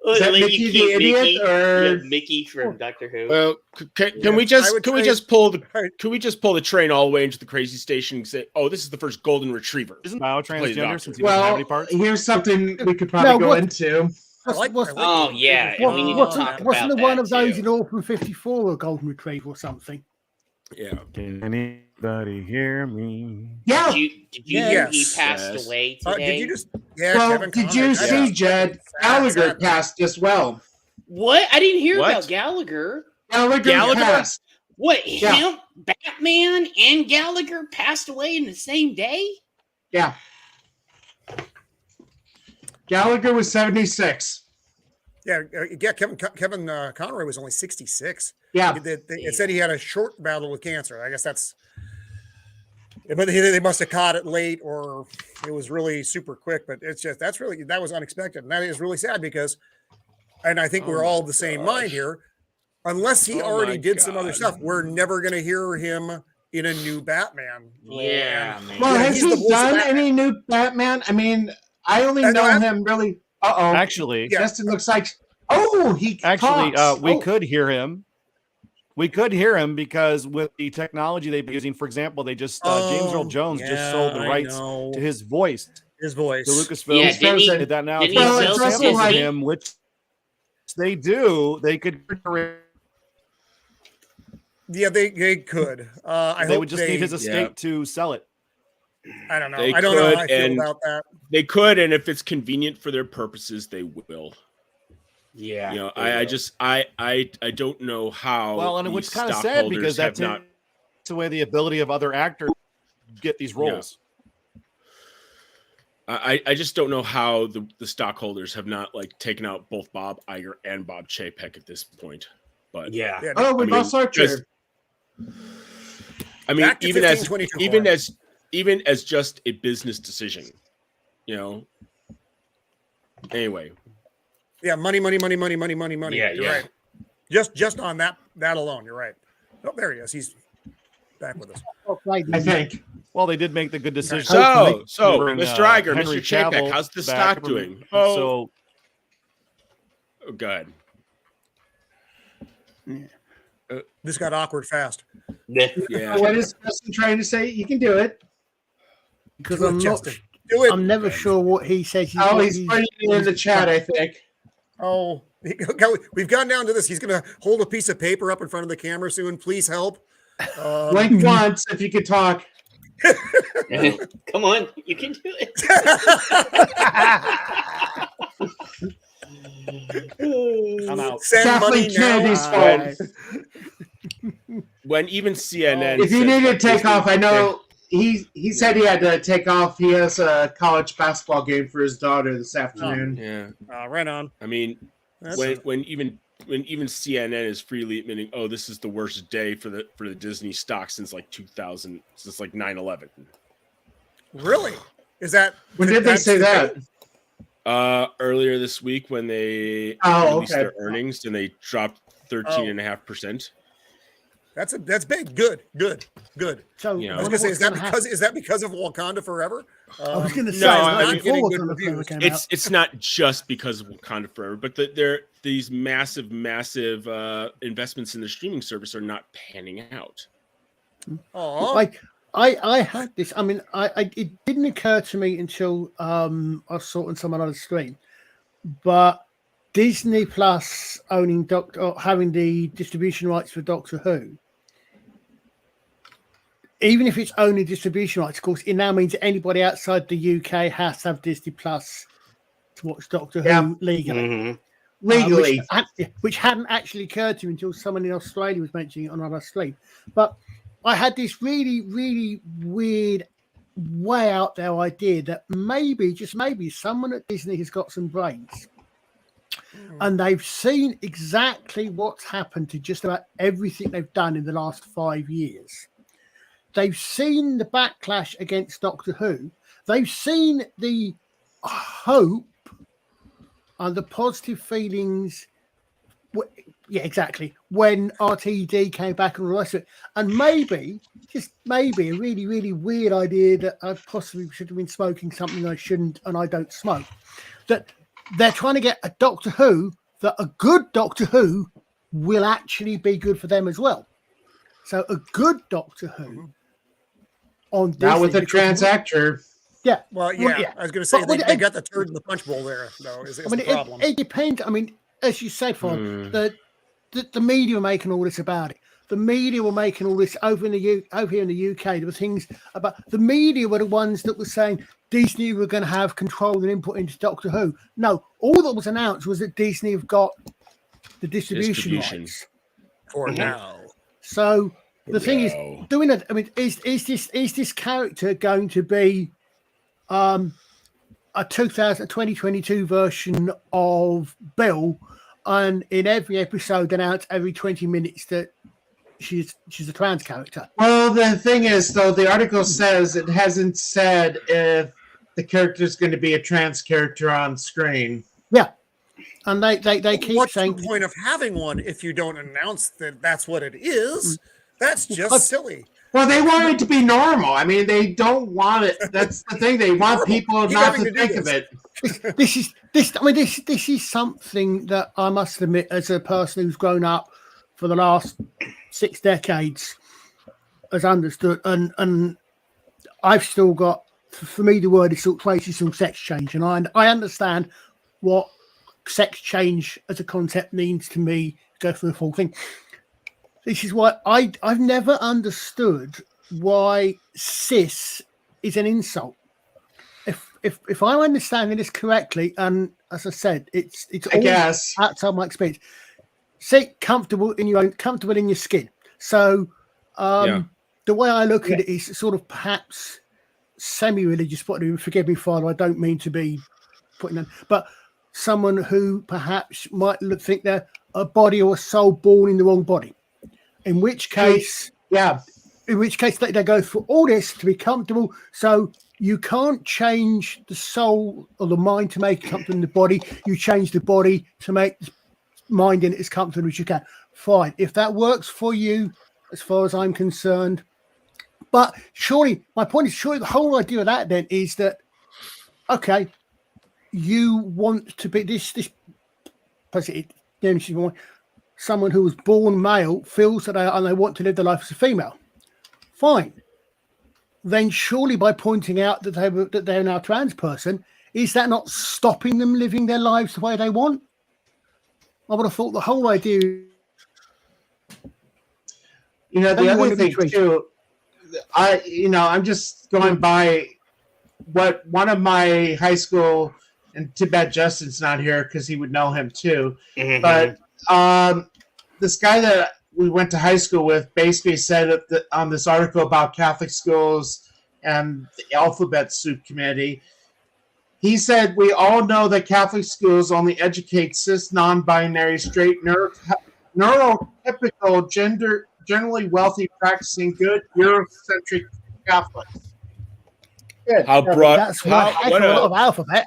Is that Let you Mickey the keep idiot, Mickey, or- Mickey from Doctor Who? Well, can Yeah, we I just would can we say- just pull the Right. can we just pull the train all the way into the crazy station and say, oh, this is the first golden retriever? Isn't Mao Play the transgender doctor. since he doesn't have Well, any parts? here's something we could probably No, go what- into. I like- What's- I like Oh it. yeah, What- we need to wasn't talk wasn't about there one that of those too. in Orphan 54 a golden retriever or something? Yeah. Can anybody hear me? Yeah. Did you hear he Yes. passed Yes. away today? Did you just? Yeah. Well, Kevin did Conroy. you That's see sad. Jed Sad, Gallagher sad. passed as well? What? I didn't hear What? about Gallagher. Gallagher passed. What? Yeah. Him, Batman, and Gallagher passed away in the same day? Yeah. Gallagher was 76. Yeah. Kevin Conroy was only 66. Yeah. It said he had a short battle with cancer. I guess that's. But they must have caught it late, or it was really super quick. But it's just that was unexpected, and that is really sad because, and I think we're all of the same mind here. Unless he Oh already my did some other God. stuff, we're never going to hear him in a new Batman. role. Yeah, And- man. Well, Yeah, has he's the he voice of done Batman. any new Batman? I mean, I only No, know I'm- him really. Uh-oh. Actually, Yeah. Justin looks like. Oh, he Actually, talks. we Oh. could hear him. We could hear him because with the technology they've been using, for example, they just James Earl Jones just sold the yeah, I rights know. to his voice His voice. to Lucasfilm. Yeah, didn't he- did that now. didn't If he they sell sample something like- him, which they do. They could. Yeah, they could. I They hope would just need his estate Yeah. to sell it. I don't know. They I don't know could, how I feel and- about that. They could, and if it's convenient for their purposes, they will. Yeah. You know, they I will. just I don't know how. Well, and these what's kind of sad stockholders because have that's not. away the ability of other actors to get these roles. I just don't know how the stockholders have not like taken out both Bob Iger and Bob Chapek at this point. But Yeah. Yeah, Oh, we I mean, lost Archer. I mean, Back to even 15, as 22 even form. as just a business decision, you know. Anyway, Yeah, money. Yeah, You're yeah. right. Just on that alone, you're right. Oh, there he is. He's back with us. I think. Well, they did make the good decision. so to bring, Mr. Iger, Henry Mr. Chapek, Cavill how's the back. stock doing? So Oh, good. This got awkward fast. Yeah. What is Justin trying to say? You can do it. Because Do it, I'm not. Justin. Do it. I'm never sure what he says. Oh, he's putting it in the chat, I think. Oh, we've gotten down to this. He's going to hold a piece of paper up in front of the camera soon. Please help. Blink once if you could talk. Come on, you can do it. I'm out. Send Kathleen money Kennedy's now. fault. When even CNN, If you says need to that take Disney- off, I know he said he had to take off. He has a college basketball game for his daughter this afternoon. Yeah, Right on. I mean, That's- when even CNN is freely admitting, oh, this is the worst day for the Disney stock since like 2000, since like 9/11. Really? Is that When did they that's say the- that? Earlier this week when they Oh, released okay. their earnings and they dropped 13.5%. That's big. Good. So You know. I was I going to say, wonder is that because of Wakanda Forever? I was going to No, say, I I mean, getting thought good Wakanda reviews. Forever came out. It's not just because of Wakanda Forever, but they're these massive investments in the streaming service are not panning out. Oh, I had this. I mean, it didn't occur to me until I saw it on someone else's stream, but Disney Plus owning having the distribution rights for Doctor Who. Even if it's only distribution rights, of course, it now means that anybody outside the UK has to have Disney Plus to watch Doctor Who legally. Mhm. Legally. Which hadn't actually occurred to me until someone in Australia was mentioning it on our stream. But I had this really, really weird, way out there idea that maybe, just maybe, someone at Disney has got some brains. And they've seen exactly what's happened to just about everything they've done in the last 5 years. They've seen the backlash against Doctor Who. They've seen the hope and the positive feelings. Yeah, exactly. When RTD came back and all the rest of it. And maybe, just maybe, a really, really weird idea that I possibly should have been smoking something I shouldn't and I don't smoke. That they're trying to get a Doctor Who, that a good Doctor Who will actually be good for them as well. So a good Doctor Who on Disney. Not with a because- trans actor. Yeah. well, yeah. yeah. I was going to say But they got the turd in the punch bowl there, though. Is I the mean, problem? it depends. I mean, as you said, Fawn, the media were making all this about it. The media were making all this over here in the UK. There were things about the media were the ones that were saying Disney were going to have control and input into Doctor Who. No, all that was announced was that Disney have got the distribution rights. For now. So the thing is, No. doing it. I mean, is this character going to be a 2022 version of Bill, and in every episode announce every 20 minutes that she's a trans character? Well, the thing is, though, the article says it hasn't said if the character is going to be a trans character on screen. Yeah, and they keep What's saying the point of having one if you don't announce that that's what it is? That's just silly. Well, they want it to be normal. I mean, they don't want it. That's the thing. They want people Keep not having to to do think of this. it. this is something that I must admit, as a person who's grown up for the last 6 decades, has understood, and I've still got, for me, the word is still traces from sex change, and I understand what sex change as a concept means to me. Go through the full thing. This is why I've never understood why cis is an insult. If I'm understanding this correctly, and as I said, it's I all guess. outside my experience. Say comfortable in your skin. So Yeah. the way I look at it is sort of perhaps semi-religious. Forgive me, Father, I don't mean to be putting them, but someone who perhaps might think they're a body or a soul born in the wrong body. In which case, yeah. In which case, they go through all this to be comfortable. So you can't change the soul or the mind to make it comfortable in the body. You change the body to make the mind in it as comfortable as you can. Fine. If that works for you, as far as I'm concerned. But surely, my point is, surely the whole idea of that then is that, okay, you want to be someone who was born male feels that they want to live their life as a female. Fine. Then surely by pointing out that they're now a trans person, is that not stopping them living their lives the way they want? I would have thought the whole idea. The other thing too, I'm just going by what one of my high school, and too bad Justin's not here because he would know him too. Mhm. But this guy that we went to high school with basically said on this article about Catholic schools and the alphabet soup committee, he said, we all know that Catholic schools only educate cis, non-binary, straight, neurotypical, generally wealthy, practicing good, Eurocentric Catholics. Good. How broad? That's one heck of a lot of alphabet.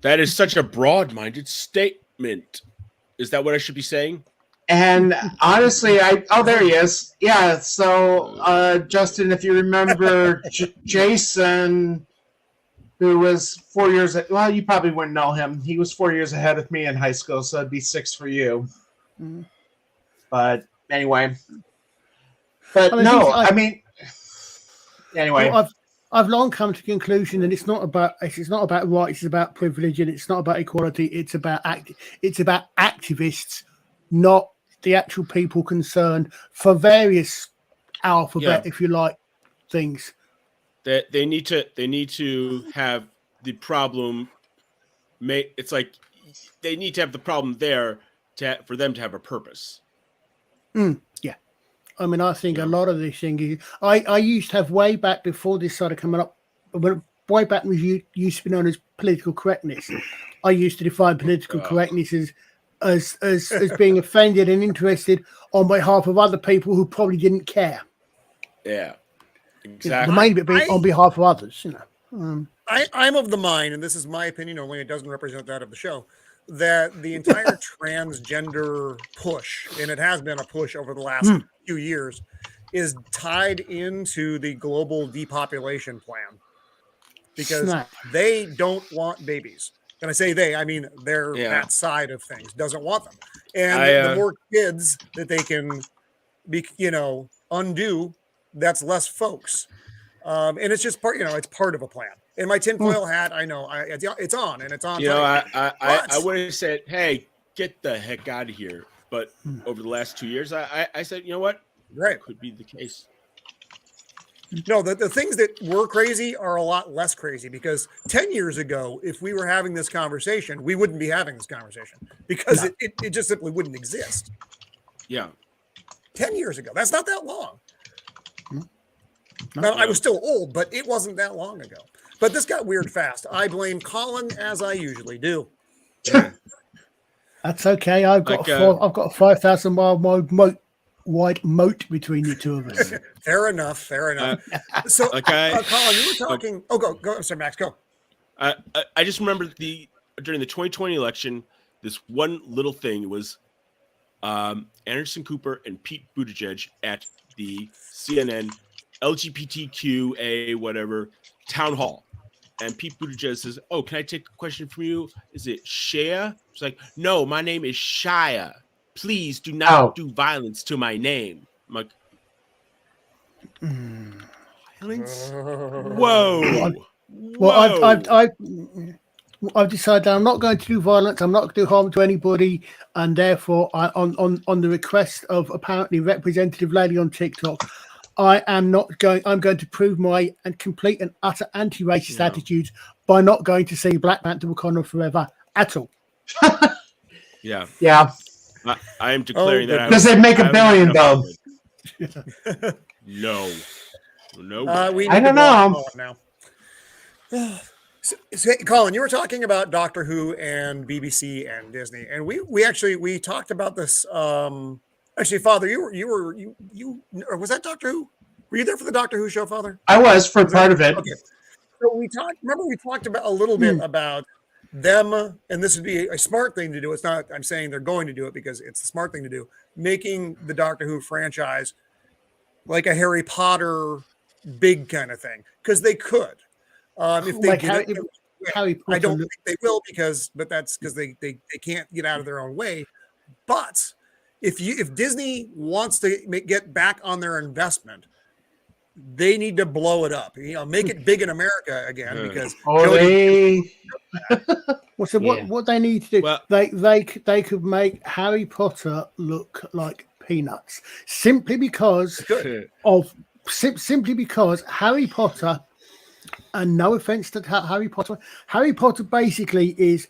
That is such a broad-minded statement. Is that what I should be saying? And honestly, there he is. Yeah. So, Justin, if you remember Jason, who was 4 years, well, you probably wouldn't know him. He was 4 years ahead of me in high school, so it'd be 6 for you. Mm-hmm. But anyway, anyway. Well, I've long come to the conclusion that it's not about rights, it's about privilege, and it's not about equality. It's about activists, not the actual people concerned for various alphabet, if you like, things. That they need to have the problem. It's like they need to have the problem there for them to have a purpose. Yeah. I mean, I think a lot of this thing is, I used to have way back before this started coming up, way back when used to be known as political correctness. I used to define political correctness as being offended and interested on behalf of other people who probably didn't care. Yeah, exactly. The main bit being on behalf of others, I'm of the mind, and this is my opinion only, it doesn't represent that of the show, that the entire transgender push, and it has been a push over the last few years, is tied into the global depopulation plan, because they don't want babies. And I say they, I mean that side of things doesn't want them. And the more kids that they can undo, that's less folks. And it's just it's part of a plan. In my tinfoil hat, I know it's on, and it's on. I would have said, "Hey, get the heck out of here." But over the last 2 years, I said, "You know what? Right, could be the case." No, the things that were crazy are a lot less crazy, because 10 years ago, if we were having this conversation, we wouldn't be having this conversation, because it just simply wouldn't exist. Yeah, 10 years ago, that's not that long. Now, I was still old, but it wasn't that long ago. But this got weird fast. I blame Colin, as I usually do. That's okay. I've got a 5,000 mile wide moat between the two of us. Fair enough. So, Colin, you were talking. Go. Sorry, Max, go. I just remember during the 2020 election, this one little thing. It was Anderson Cooper and Pete Buttigieg at the CNN LGBTQA whatever town hall, and Pete Buttigieg says, "Oh, can I take a question from you? Is it Shia?" It's like, "No, my name is Shia. Please do not do violence to my name." I'm like, violence? Whoa. Well, I've decided that I'm not going to do violence. I'm not going to do harm to anybody, and therefore, on the request of apparently representative lady on TikTok, I'm going to prove my complete and utter anti-racist attitudes by not going to see Black Panther Wakanda Forever at all. Yeah. I am declaring that because they make $1 billion though. No. We I don't know. Now. So, Colin, you were talking about Doctor Who and BBC and Disney, and we talked about this. Actually, Father, you or was that Doctor Who? Were you there for the Doctor Who show, Father? I was for part of it. Okay. So we talked about a little bit about them, and this would be a smart thing to do. It's not, I'm saying they're going to do it because it's a smart thing to do, making the Doctor Who franchise like a Harry Potter big kind of thing. Because they could. If they Like did Harry Potter I don't think they will but that's because they can't get out of their own way. But if Disney wants to get back on their investment, they need to blow it up. Make it big in America again because Well, so what they need to do, Well- they could make Harry Potter look like Peanuts simply because Harry Potter, and no offense to Harry Potter basically is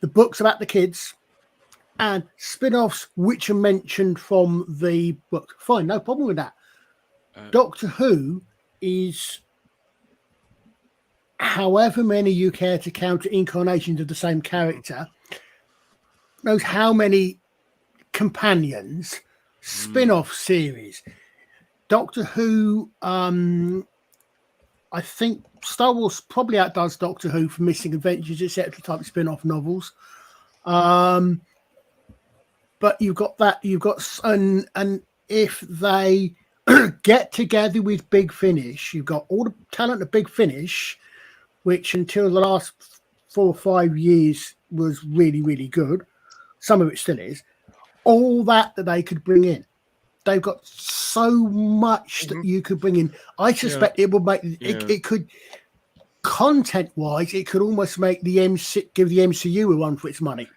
the books about the kids and spin-offs which are mentioned from the book. Fine, no problem with that. Doctor Who is however many you care to count incarnations of the same character, knows how many companions, spin-off series. Doctor Who, I think Star Wars probably outdoes Doctor Who for Missing Adventures, etc. type of spin-off novels. But you've got and if they get together with Big Finish, you've got all the talent of Big Finish, which until the last 4 or 5 years was really, really good. Some of it still is. All that they could bring in. They've got so much that you could bring in. I suspect it will make it could, content wise, it could almost make give the MCU a run for its money.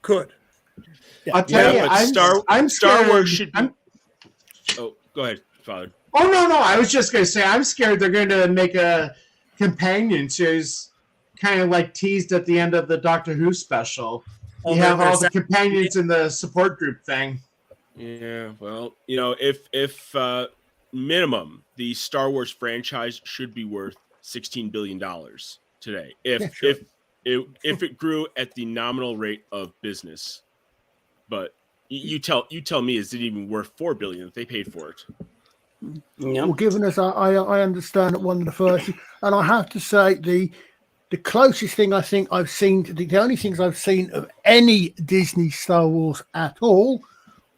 Could. I'll tell you, I'm Star scared. Wars should be. Oh, go ahead, Father. Oh no, I was just gonna say I'm scared they're going to make a companion series, kind of like teased at the end of the Doctor Who special. You have all the companions in the support group thing. Yeah, well, if minimum the Star Wars franchise should be worth $16 billion today. If it grew at the nominal rate of business, but you tell me, is it even worth $4 billion if they paid for it? Well, given as I understand that one of the first, and I have to say the closest thing I think I've seen, the only things I've seen of any Disney Star Wars at all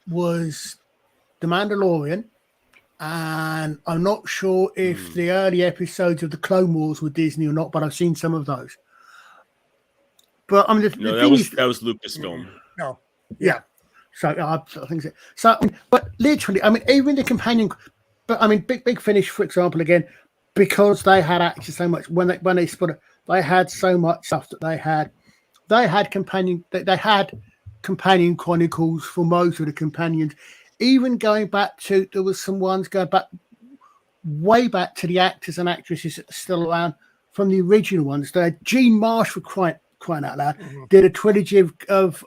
was The Mandalorian, and I'm not sure if the early episodes of the Clone Wars were Disney or not, but I've seen some of those. But I mean, that was Lucasfilm. No, yeah. So I think so. But literally, I mean, even the companion. But I mean, Big Finish, for example, again, because they had actually so much when they split it, they had so much stuff that they had companion chronicles for most of the companions. Even going back to, there was some ones going back way back to the actors and actresses that are still around from the original ones. They had Jean Marsh, for crying out loud, did a trilogy of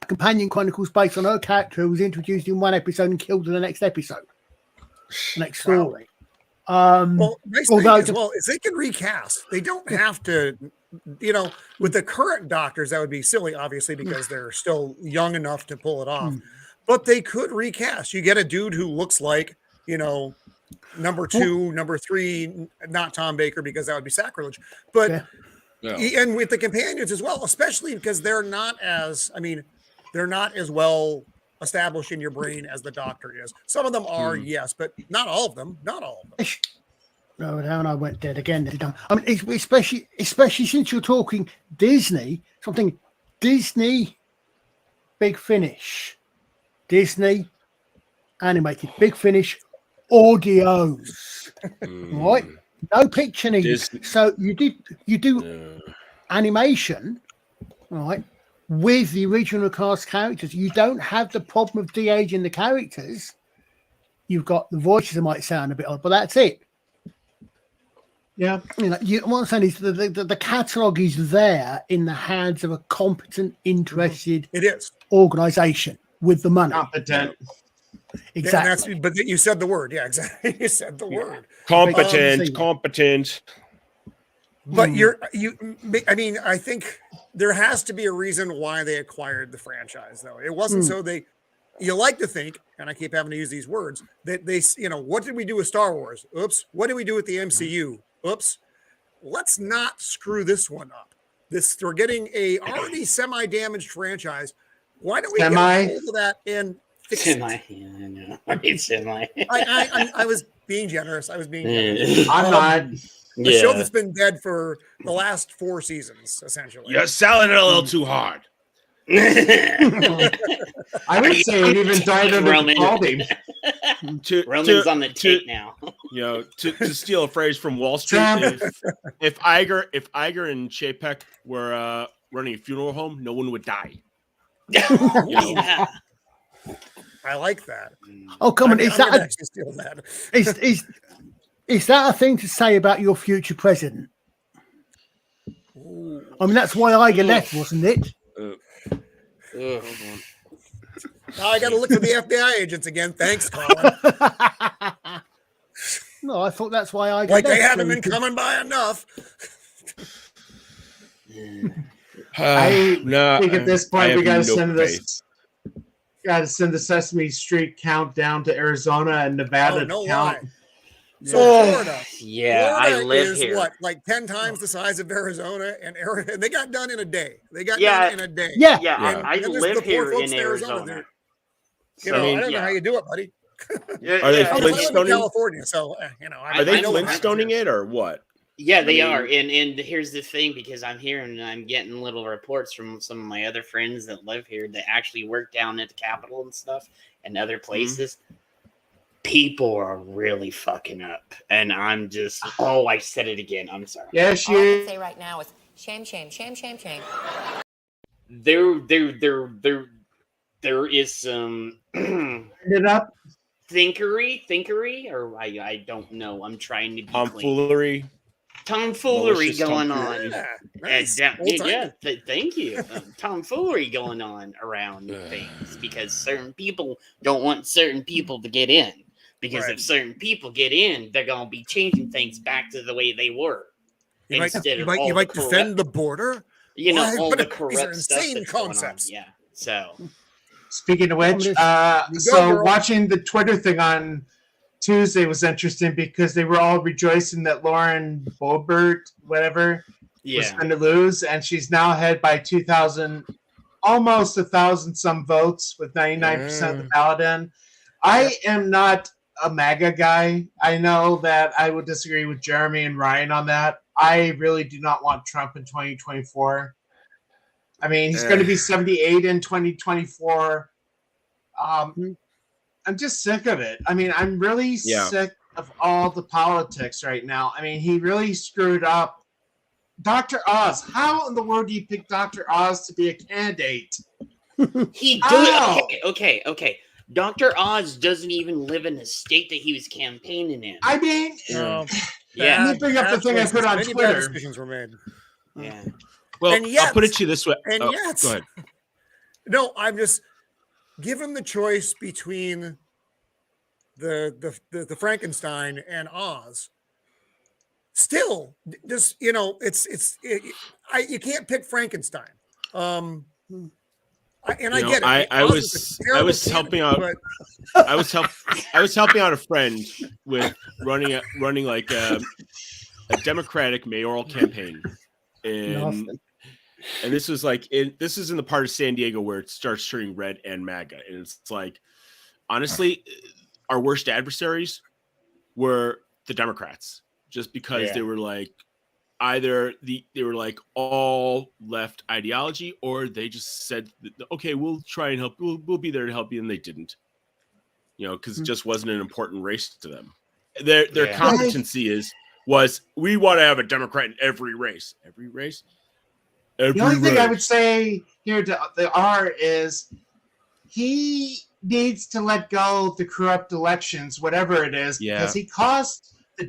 companion chronicles based on her character who was introduced in one episode and killed in the next episode. Next story. Well, nice thing as well is they can recast. They don't have to, with the current doctors, that would be silly, obviously, because they're still young enough to pull it off. But they could recast. You get a dude who looks like, number 2, number 3, not Tom Baker, because that would be sacrilege. But and with the companions as well, especially because they're not as well established in your brain as the Doctor is. Some of them are, yes, but not all of them. Not all of them. No, and I went dead again. I mean, especially since you're talking Disney, something Disney, Big Finish, Disney animated, Big Finish, audios, right? No picture needed. So you do animation, right? With the original cast characters, you don't have the problem of de-aging the characters. You've got the voices that might sound a bit odd, but that's it. Yeah. What I'm saying is the catalogue is there in the hands of a competent, interested organization with the money. Competent. Exactly. Yeah, but you said the word. Yeah, exactly. You said the word. Competent. But I mean, I think there has to be a reason why they acquired the franchise, though. It wasn't so you like to think, and I keep having to use these words, that they, what did we do with Star Wars? Oops. What did we do with the MCU? Oops. Let's not screw this one up. We're getting a already semi-damaged franchise. Why don't we get a hold of that and fix it? I was being generous. I'm not. A show that's been dead for the last 4 seasons, essentially. You're selling it a little too hard. I would say it even died under Capaldi. Roman's on the tape now. To steal a phrase from Wall Street, if Iger and Chapek were running a funeral home, no one would die. Yeah. I like that. Oh, come on! Is that steal that? Is that a thing to say about your future president? Ooh. I mean, that's why Iger left, wasn't it? Hold on. Now I got to look for the FBI agents again. Thanks, Colin. No, I thought that's why Iger left. They haven't been coming by enough. I think at this point we got to send this. Got to send the Sesame Street countdown to Arizona and Nevada to count. So Florida, I live here. What, like 10 times the size of Arizona and Arizona? They got done in a day. Done in a day. Yeah. I live here in Arizona. I don't know how you do it, buddy. Are they Flintstoning California? So are they Flintstoning it or what? Yeah, they are. And here's the thing, because I'm here and I'm getting little reports from some of my other friends that live here that actually work down at the Capitol and stuff and other places. People are really fucking up, and I'm just I said it again. I'm sorry. Yes, All I can say right now is shame, shame, shame, shame, shame. There is some thinkery, or I don't know. I'm trying to be tomfoolery going on. Thank you. Tomfoolery going on around things, because certain people don't want certain people to get in. Because if certain people get in, they're going to be changing things back to the way they were. You might defend the border? All the corrupt stuff insane concepts. Yeah. So, speaking of which, watching the Twitter thing on Tuesday was interesting because they were all rejoicing that Lauren Boebert, whatever, was going to lose, and she's now ahead by 2,000, almost 1,000 some votes with 99% of the ballot in. I am not a MAGA guy. I know that I would disagree with Jeremy and Ryan on that. I really do not want Trump in 2024. I mean, he's going to be 78 in 2024. I'm just sick of it. I mean, I'm really sick of all the politics right now. I mean, he really screwed up. Dr. Oz, how in the world do you pick Dr. Oz to be a candidate? He did. Okay. Dr. Oz doesn't even live in the state that he was campaigning in. I mean, let me bring up the thing I put on Twitter. Decisions were made. Yeah. Well, I'll put it to you this way. And yet, go ahead. No, I'm just given the choice between the Frankenstein and Oz. Still, just you can't pick Frankenstein. I get it. I was helping out. I was helping out a friend with running like a Democratic mayoral campaign, and this was like this is in the part of San Diego where it starts turning red and MAGA, and it's like honestly, our worst adversaries were the Democrats, just because they were like. Either they were like all left ideology, or they just said, "Okay, we'll try and help. We'll be there to help you," and they didn't. Because it just wasn't an important race to them. Their competency was we want to have a Democrat in every race. Every race. The only thing I would say here to the R is he needs to let go of the corrupt elections, whatever it is, because he cost the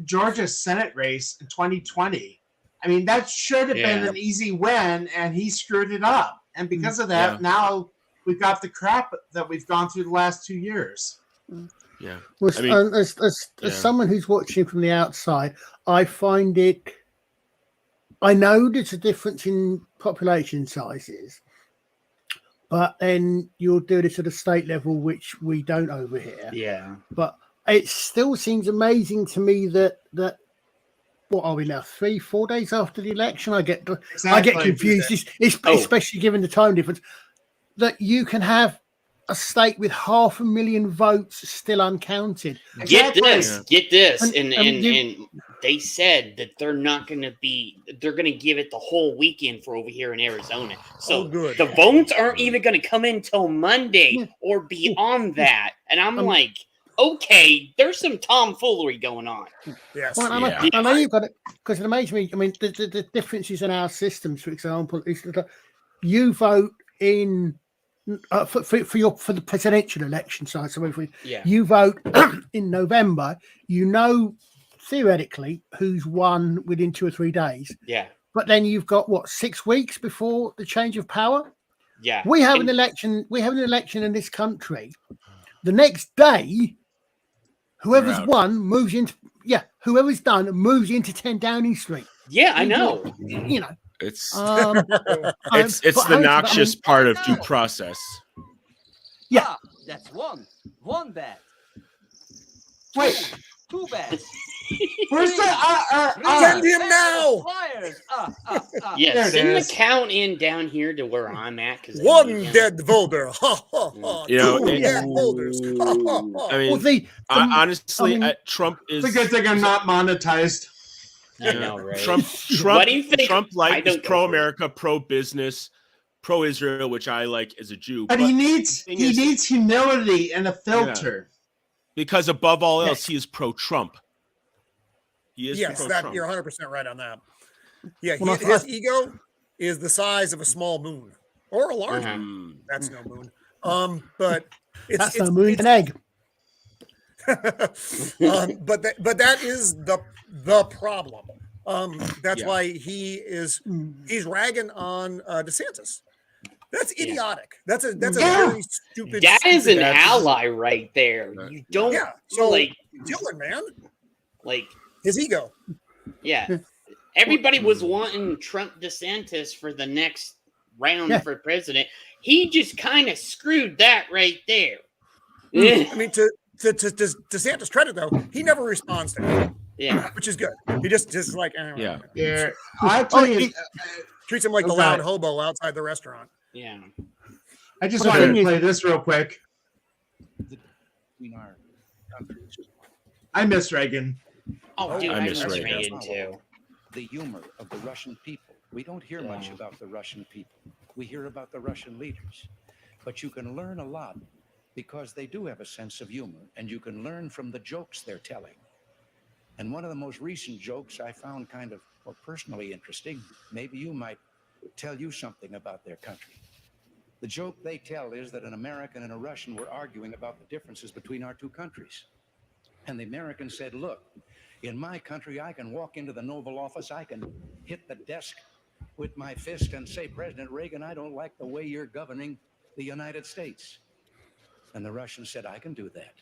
Georgia Senate race in 2020. I mean, that should have been an easy win, and he screwed it up. And because of that, now we've got the crap that we've gone through the last 2 years. Yeah. Well, as someone who's watching from the outside, I find it I know there's a difference in population sizes, but then you'll do this at a state level, which we don't over here. Yeah. But it still seems amazing to me that what are we now? 3-4 days after the election, I get confused, especially given the time difference. That you can have a state with 500,000 votes still uncounted. Get this, and they said that they're not going to be. They're going to give it the whole weekend for over here in Arizona. So the votes aren't even going to come in till Monday or beyond that. And I'm like, okay, there's some tomfoolery going on. Yes. Well, I know you've got it because it amazes me. I mean, the differences in our systems, for example, is that you vote in for the presidential election side. So if you vote in November, you know theoretically who's won within 2 or 3 days. Yeah. But then you've got 6 weeks before the change of power. Yeah. We have an election. We have an election in this country. The next day, whoever's won moves into whoever's done moves into 10 Downing Street. Yeah, I know. You know, it's it's the noxious part of due process. Yeah, that's one bad. Wait, two bad. Where's the send him now? Yeah, send the count in down here to where I'm at. One dead voter. You know, Two dead voters. I mean, honestly, Trump is. It's a good thing I'm not monetized. I know, right? Trump. What do you think? Trump is pro-America, pro-business, pro-Israel, which I like as a Jew. But he needs humility and a filter. Because above all else, he is pro-Trump. He is pro-Trump. You're 100% right on that. Yeah, his ego is the size of a small moon or a large moon. That's no moon. But it's no moon, an egg. But that is the problem. That's why he's ragging on DeSantis. That's idiotic. That's a very stupid. That is an ally right there. You don't. Yeah. So Dylan, man, like his ego. Yeah. Everybody was wanting Trump DeSantis for the next round for president. He just kind of screwed that right there. I mean, to DeSantis' credit, though, he never responds to him. Yeah, which is good. He just like I'll tell you, treats him like the loud hobo outside the restaurant. Yeah. I just wanted to play this real quick. I miss Reagan. Oh, dude, I miss Reagan too. The humor of the Russian people. We don't hear much about the Russian people. We hear about the Russian leaders. But you can learn a lot because they do have a sense of humor, and you can learn from the jokes they're telling. And one of the most recent jokes I found kind of personally interesting. Maybe you might tell you something about their country. The joke they tell is that an American and a Russian were arguing about the differences between our two countries. And the American said, look, in my country, I can walk into the Oval Office, I can hit the desk with my fist and say, President Reagan, I don't like the way you're governing the United States. And the Russian said, I can do that.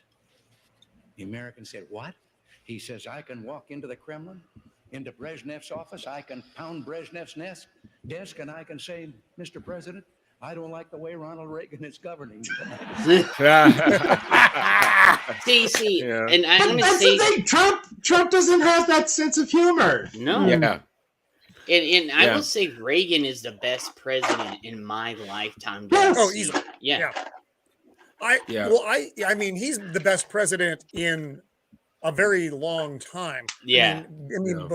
The American said, what? He says, I can walk into the Kremlin, into Brezhnev's office, I can pound Brezhnev's desk, and I can say, Mr. President, I don't like the way Ronald Reagan is governing. See, and I want to say, the thing. Trump doesn't have that sense of humor. No. Yeah. And I will say Reagan is the best president in my lifetime. Yes. Oh, easily. Yeah. I mean, he's the best president in a very long time. Yeah. I mean,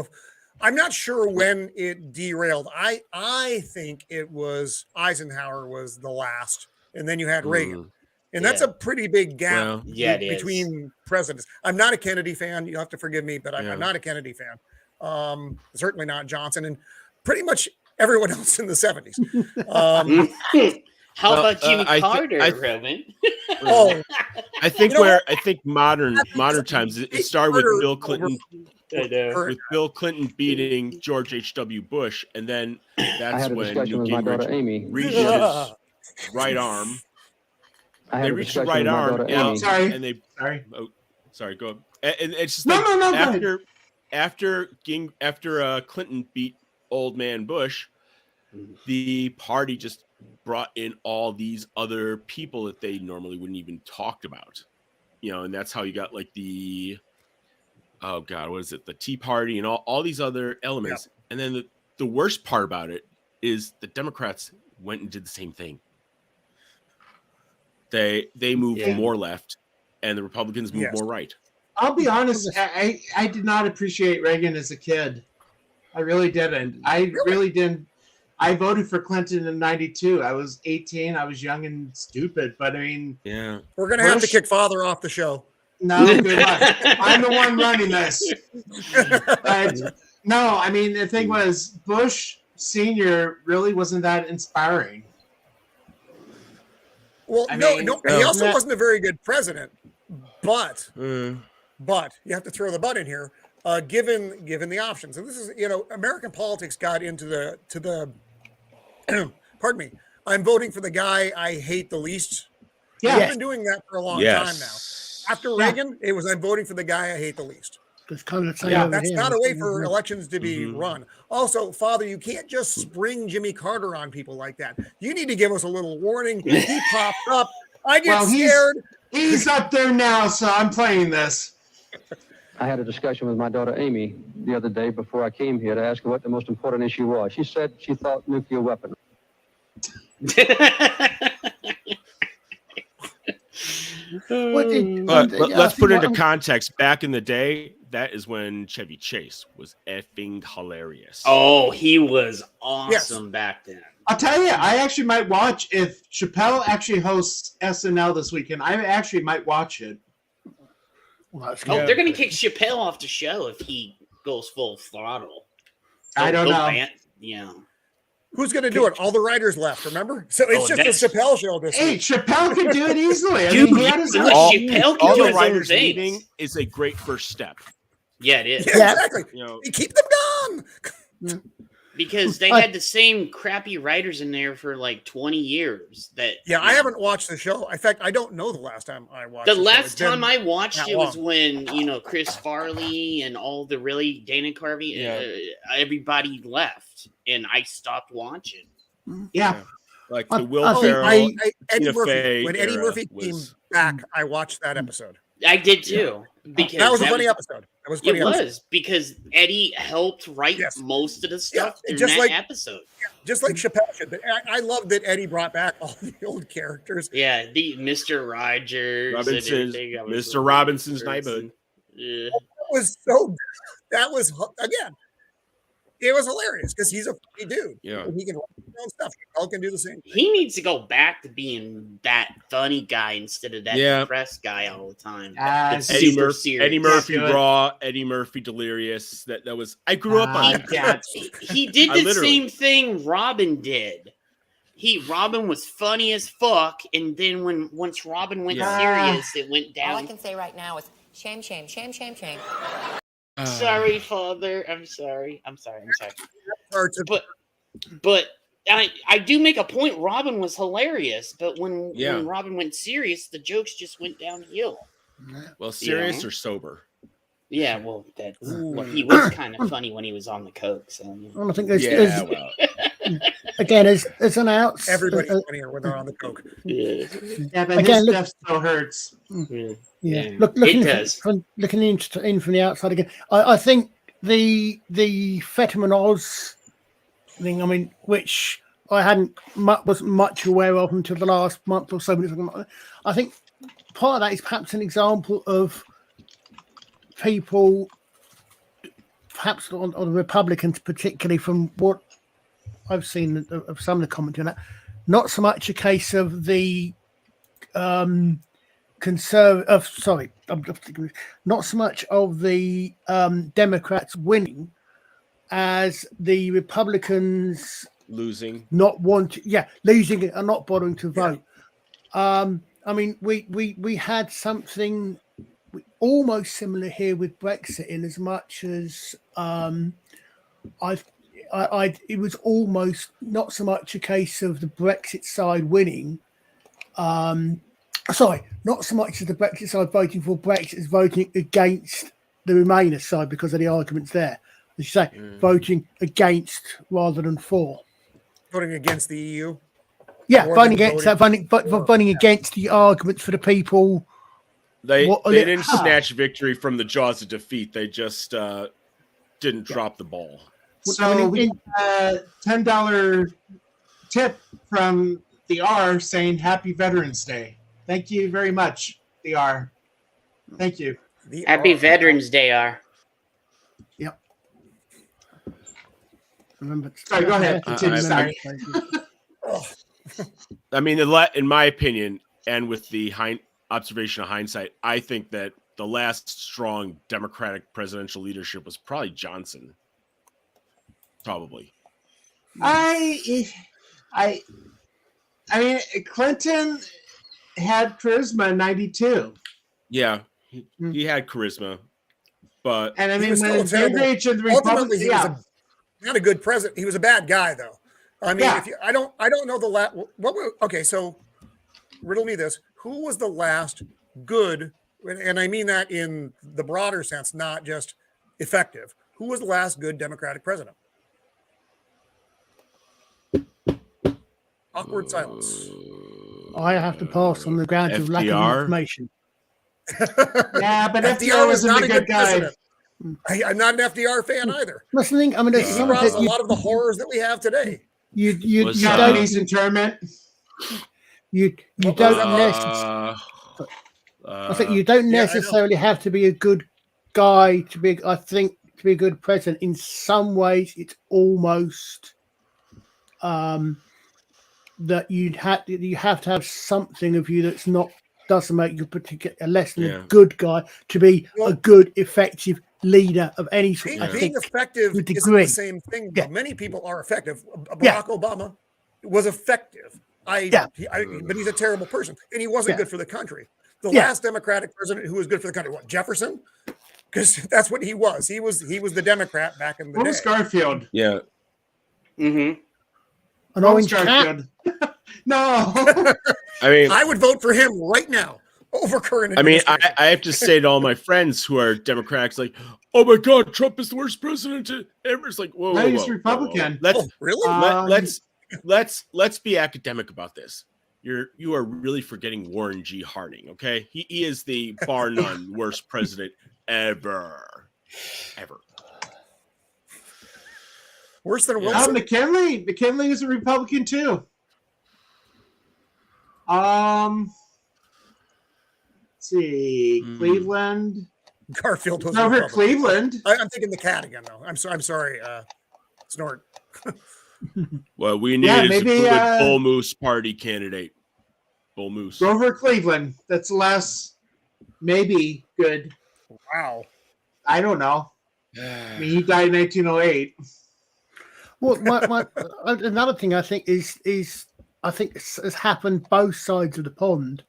I'm not sure when it derailed. I think it was Eisenhower was the last, and then you had Reagan. And that's a pretty big gap between presidents. I'm not a Kennedy fan. You'll have to forgive me, but I'm not a Kennedy fan. Certainly not Johnson, and pretty much everyone else in the 70s. How about Jimmy Carter, Roman? I think modern times it started with Bill Clinton. With Bill Clinton beating George H.W. Bush, and then that's when Newt Gingrich reached his right arm. They reached his right arm, and they. Oh, sorry, go. And it's just after Clinton beat old man Bush, the party just brought in all these other people that they normally wouldn't even talked about, and that's how you got like the, oh God, what is it? The Tea Party and all these other elements. Yep. And then the worst part about it is the Democrats went and did the same thing. They moved more left, and the Republicans moved more right. I'll be honest, I did not appreciate Reagan as a kid. I really didn't. I really didn't. I voted for Clinton in '92. I was 18. I was young and stupid, but I mean, we're gonna have to kick Father off the show. No, good luck. I'm the one running this. But no, I mean the thing was Bush Senior really wasn't that inspiring. Well, no, he also wasn't a very good president, but you have to throw the but in here. Given the options, and this is American politics got into the pardon me. I'm voting for the guy I hate the least. Yeah, I've been doing that for a long time now. After Reagan, it was I'm voting for the guy I hate the least. It's kind of that's not a way for elections to be run. Also, Father, you can't just spring Jimmy Carter on people like that. You need to give us a little warning. He popped up. I get scared. He's up there now, so I'm playing this. I had a discussion with my daughter Amy the other day before I came here to ask her what the most important issue was. She said she thought nuclear weapons. Let's put into context. Back in the day, that is when Chevy Chase was effing hilarious. Oh, he was awesome back then. I'll tell you, I actually might watch if Chappelle actually hosts SNL this weekend. I actually might watch it. They're going to kick Chappelle off the show if he goes full throttle. I don't know. Who's going to do it? All the writers left, remember? So it's just a Chappelle show this week. Chappelle can do it easily. Dude, Chappelle can do the writers meeting is a great first step. Yeah, it is. Yeah, exactly. Keep them gone. Because they had the same crappy writers in there for like 20 years. I haven't watched the show. In fact, I don't know the last time I watched the last time I watched it was when Chris Farley and all the really Dana Carvey, everybody left, and I stopped watching. Yeah, like the Will Ferrell, Eddie Murphy. When Eddie Murphy came back, I watched that episode. I did too. Because that was a funny episode. It was because Eddie helped write most of the stuff in that episode. Just like Chappelle should. I love that Eddie brought back all the old characters. Yeah, the Mr. Rogers, Mr. Robinson's neighborhood. Yeah. That was again. It was hilarious because he's a funny dude. Yeah, he can write his own stuff. Chappelle can do the same. He needs to go back to being that funny guy instead of that depressed guy all the time. Eddie Murphy raw, Eddie Murphy delirious. That was. I grew up on that. He did the same thing Robin did. Robin was funny as fuck, and then once Robin went serious, it went down. All I can say right now is shame, shame, shame, shame, shame. Sorry, Father. I'm sorry. But I do make a point. Robin was hilarious, but when Robin went serious, the jokes just went downhill. Well, serious or sober? Yeah, well, he was kind of funny when he was on the coke. So I think there's again, there's an outs. Everybody's funnier when they're on the coke. Yeah, but his stuff still hurts. Yeah. Looking in from the outside again, I think the Fetterman Oz thing. I mean, which I wasn't much aware of until the last month or so. I think part of that is perhaps an example of people, perhaps on the Republicans, particularly from what I've seen of some of the commentary on that, not so much a case of the not so much of the Democrats winning as the Republicans losing, losing and not bothering to vote. I mean, we had something almost similar here with Brexit, in as much as it was almost not so much a case of the Brexit side winning. Not so much as the Brexit side voting for Brexit as voting against the Remainer side because of the arguments there. as you say, voting against rather than for. Voting against the EU. Yeah, More voting than against that, voting against the arguments for the people. They What- didn't snatch victory from the jaws of defeat. They just didn't drop the ball. So we got a $10 tip from the R saying Happy Veterans Day. Thank you very much, the R. Thank you. Happy Veterans Day, R. Yep. Remember. Sorry, go ahead. Continue. Sorry. I mean, in my opinion, and with the observation of hindsight, I think that the last strong Democratic presidential leadership was probably Johnson. Probably. I mean, Clinton had charisma in '92. Yeah, he had charisma, but And I He mean, was when still the terrible. age of the Ultimately, Republic, he was not a good president. He was a bad guy, though. I mean, Yeah. I don't know the last. Okay, so riddle me this: who was the last good? And I mean that in the broader sense, not just effective. Who was the last good Democratic president? Awkward silence. I have to pass on the grounds of lack of FDR? information. Yeah, but FDR FDR was wasn't not a a good good guy. president. I'm not an FDR fan either. That's the thing. I mean, He there's some caused that a lot of the horrors that we have today. you Japanese don't internment. you What was don't that? necessarily. I think you Uh, don't Yeah, I know. necessarily have to be a good guy to be. I think to be a good president. In some ways, it's almost that you have to have something of you that's not doesn't make you particular less than Yeah. a good guy to be a good, effective leader of any sort. Being, I being think effective to a isn't degree. the same thing. Yeah. Many people are effective. Barack Yeah. Obama was effective. Yeah. But he's a terrible person, and he wasn't Yeah. good for the country. The Yeah. last Democratic president who was good for the country, what, Jefferson? Because that's what he was. He was the Democrat back in the What day. was Garfield? yeah. Mm-hmm. an What was orange cat. Garfield? No. I mean, I would vote for him right now over current. I mean, administration. I have to say to all my friends who are Democrats, like, oh my God, Trump is the worst president ever. It's like, whoa, No, whoa, he's whoa, whoa, Republican. whoa. Let's Oh, really? let's be academic about this. You are really forgetting Warren G. Harding. Okay, he is the bar none worst president ever. Worse than Yeah. Wilson. McKinley. McKinley was a Republican too. Let's see, Cleveland. Garfield was Over Republican. Cleveland. I'm thinking the cat again, though. I'm sorry. Snort. Well, we need Yeah, is maybe, a good Bull Moose party candidate. Bull Moose. Grover Cleveland. That's the last, maybe good. Wow. I don't know. I mean, he died in 1908. Well, another thing I think is I think has happened both sides of the pond.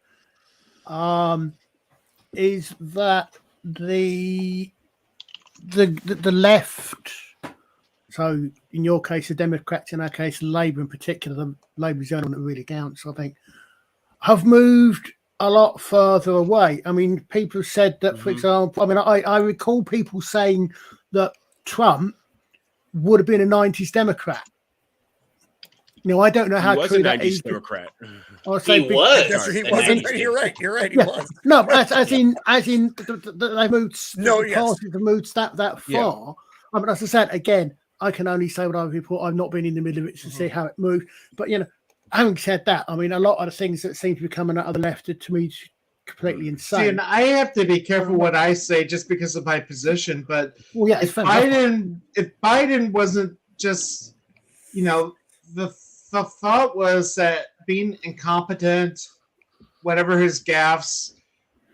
Is that the left? So in your case, the Democrats, in our case, Labour in particular, the Labour's the only one that really counts, I think, have moved a lot further away. I mean, people have said that, for example, I mean, I recall people saying that Trump would have been a 90s Democrat. Now, I don't know how He was true a that 90s is. Democrat. I'll say He was. Yes, he And wasn't. then- You're right. You're right. He Yeah. was. No, but as in they moved. No, the yes. parties have moved that Yeah. far. I mean, as I said again, I can only say what I report. I've not been in the middle of it to see how it moved. But having said that, I mean, a lot of the things that seem to be coming out of the left are to me completely See, insane. and I have to be careful what I say just because of my position. But Well, yeah, it's if fantastic. Biden wasn't just, the thought was that being incompetent, whatever his gaffes,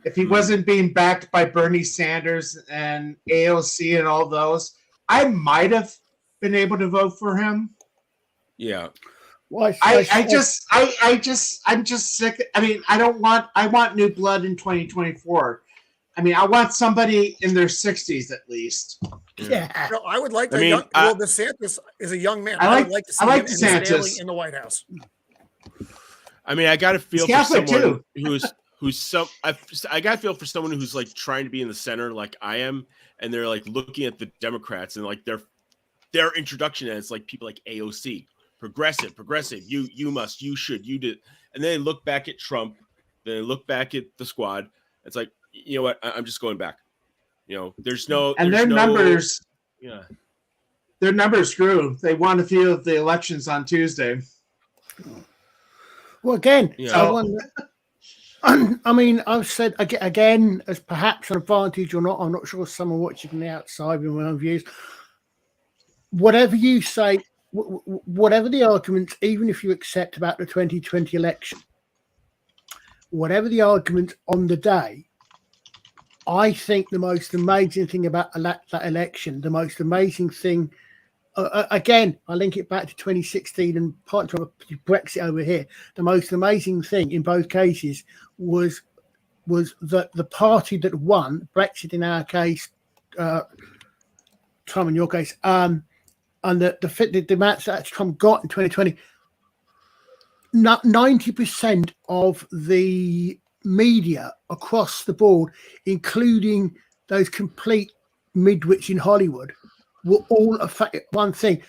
if he wasn't being backed by Bernie Sanders and AOC and all those, I might have been able to vote for him. Yeah. Well, I'm just sick. I mean, I want new blood in 2024. I mean, I want somebody in their 60s at least. yeah. No, I would like I to. mean, Well, DeSantis is a young man. I would like to see like him and DeSantis. Stanley in the White House. I mean, I got to feel He's for Catholic, someone who's some. I got to feel for someone who's like trying to be in the center, like I am, and they're like looking at the Democrats and like they're their introduction as like people like AOC, progressive, you must, you should, you did. And then they look back at Trump, then they look back at the squad. It's like, you know what? I'm just going back. You know, there's their numbers. Yeah. Their numbers grew. They won a few of the elections on Tuesday. Well, again, Yeah. I mean, I've said again, as perhaps an advantage or not, I'm not sure, someone watching from the outside with my own views. Whatever you say, whatever the arguments, even if you accept about the 2020 election, whatever the argument on the day, I think the most amazing thing about that election, the most amazing thing, again, I link it back to 2016 and part of Brexit over here. The most amazing thing in both cases was that the party that won, Brexit in our case, Trump in your case, and the match that Trump got in 2020, 90% of the media across the board, including those complete midwits in Hollywood, were all affected one thing.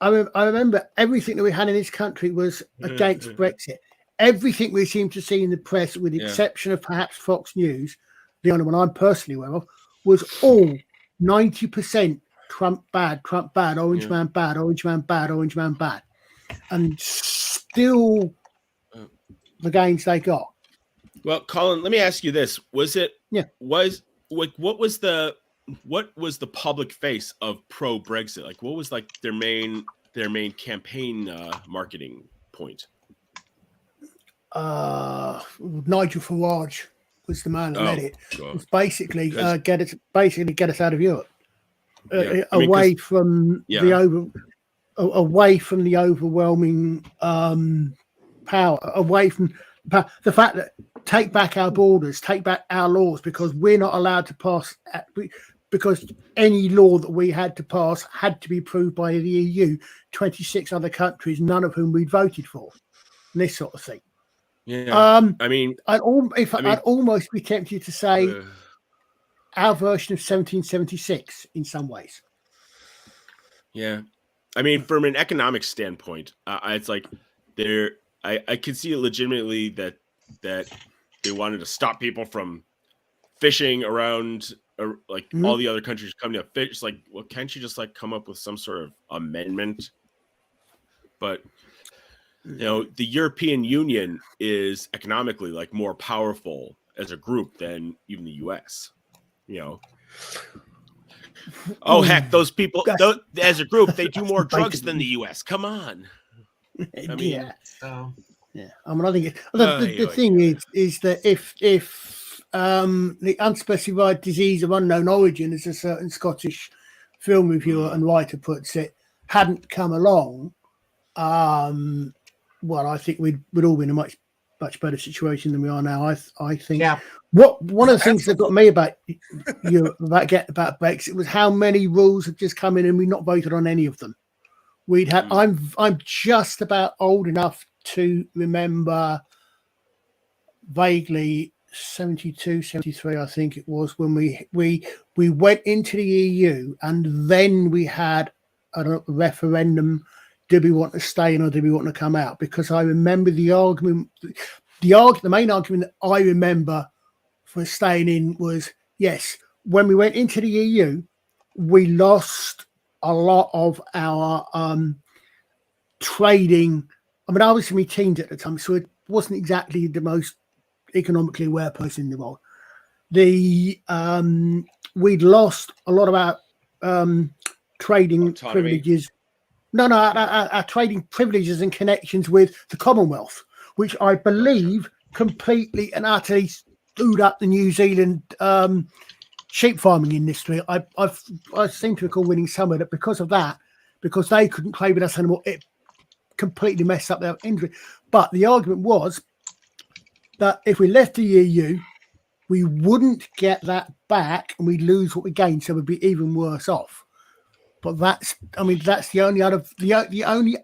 I remember everything that we had in this country was against Brexit. Everything we seemed to see in the press, with the exception of perhaps Fox News, the only one I'm personally aware of, was all 90% Trump bad, Orange man bad, Orange man bad, Orange man bad. And still the gains they got. Well, Colin, let me ask you this: what was the public face of pro Brexit? Like, what was like their main campaign marketing point? Nigel Farage was the man that led it. God. It's basically get us out of Europe, away from the overwhelming power, away from the fact that take back our borders, take back our laws, because we're not allowed to pass. Because any law that we had to pass had to be approved by the EU, 26 other countries, none of whom we'd voted for, and this sort of thing. Yeah, I'd almost be tempted to say our version of 1776 in some ways. Yeah, I mean, from an economic standpoint, it's like I could see it legitimately that they wanted to stop people from fishing around, like all the other countries coming to fish. It's like, well, can't you just like come up with some sort of amendment? But you know, the European Union is economically like more powerful as a group than even the US. You know. Oh heck, those people as a group, they do more drugs than the US. Come on. I mean, yeah. I mean, I think the thing is that if the unspecified disease of unknown origin, as a certain Scottish film reviewer and writer puts it, hadn't come along, well, I think we'd all be in a much better situation than we are now. I think. Yeah. One of the things that got me about about Brexit was how many rules had just come in and we'd not voted on any of them. We'd had. I'm just about old enough to remember vaguely 72, 73, I think it was, when we went into the EU, and then we had a referendum. Did we want to stay in or did we want to come out? Because I remember the main argument that I remember for staying in was, yes, when we went into the EU, we lost a lot of our trading. I mean, I was in my teens at the time, so it wasn't exactly the most economically aware person in the world. We'd lost a lot of our trading privileges. Our trading privileges and connections with the Commonwealth, which I believe completely and utterly screwed up the New Zealand sheep farming industry. I seem to recall winning some of it because of that, because they couldn't play with us anymore. It completely messed up their industry. But the argument was that if we left the EU, we wouldn't get that back and we'd lose what we gained, so we'd be even worse off. But that's the only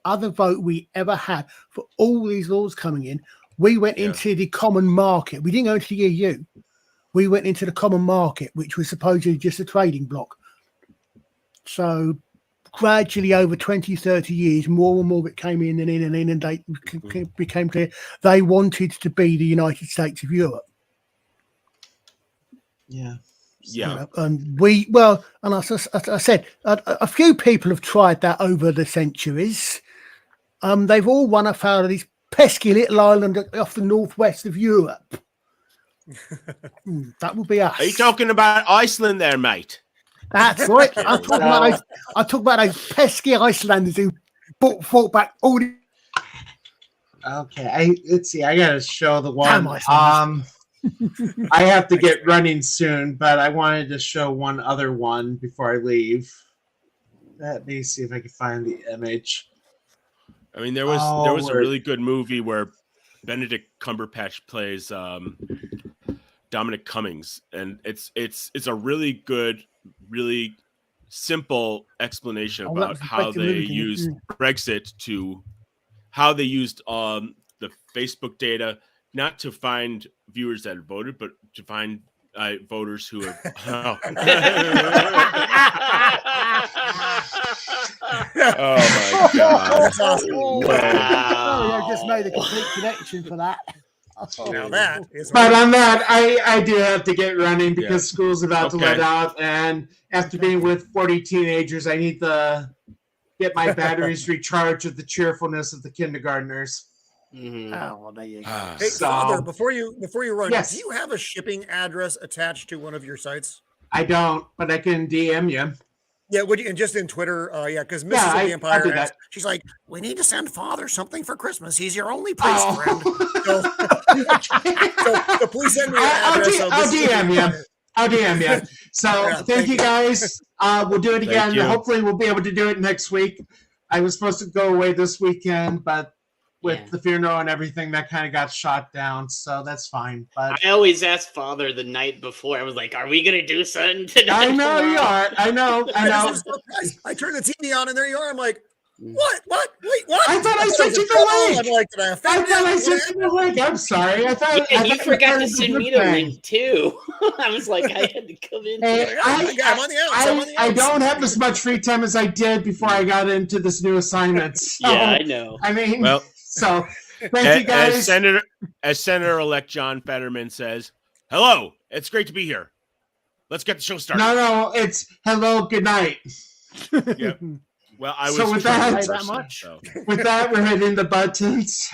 other vote we ever had for all these laws coming in. We went into the common market. We didn't go into the EU. We went into the common market, which was supposedly just a trading bloc. So gradually over 20, 30 years, more and more of it came in, and they became clear they wanted to be the United States of Europe. Yeah. Yeah. And as I said, a few people have tried that over the centuries. They've all run afoul of this pesky little island off the northwest of Europe. That would be us. Are you talking about Iceland there, mate? That's right. I'm talking about those pesky Icelanders who fought back all the. Okay, let's see. I gotta show the one. Damn Icelanders. I have to get running soon, but I wanted to show one other one before I leave. Let me see if I can find the image. I mean, there was a really good movie where Benedict Cumberbatch plays Dominic Cummings, and it's a really good, really simple explanation about how they used Brexit how they used the Facebook data not to find viewers that voted, but to find voters who have. Oh my God! That's awesome. Wow. I just made a complete connection for that. Now that is. But on that, I do have to get running because school's about to let out, and after being with 40 teenagers, I need to get my batteries recharged with the cheerfulness of the kindergartners. Mm-hmm. Oh, well, there you go. Hey, Father, before you run, Yes. do you have a shipping address attached to one of your sites? I don't, but I can DM you. Yeah, would you? And just in Twitter, because Mrs. of the I'll Empire do asked, that. she's like, "We need to send Father something for Christmas. He's your only priest friend." So please send me your address. I'll DM you. I'll DM you. So thank you guys. We'll do it again. you. Hopefully we'll be able to do it next week. I was supposed to go away this weekend, but with the funeral and everything, that kind of got shot down. So that's fine. But I always ask Father the night before. I was like, "Are we gonna do something tonight?" I know you are. I know. I turned the TV on and there you are. I'm like, what? Wait, what? I thought I sent you the link. I'm like, did I offend you? I thought I sent you the link. I'm sorry. I thought Yeah, I you thought forgot to were send part me of the thing. link too. I was like, I had to come in. Hey, I'm on the outs. I'm on the I outs. don't have as much free time as I did before I got into this new assignment. So, Yeah, I know. I mean, Well, so thank you guys. As Senator-elect John Fetterman says, "Hello, it's great to be here. Let's get the show started." No, it's hello, good night. Yep. Well, I was So with trying to that- person, much? so. With that, we're hitting the buttons.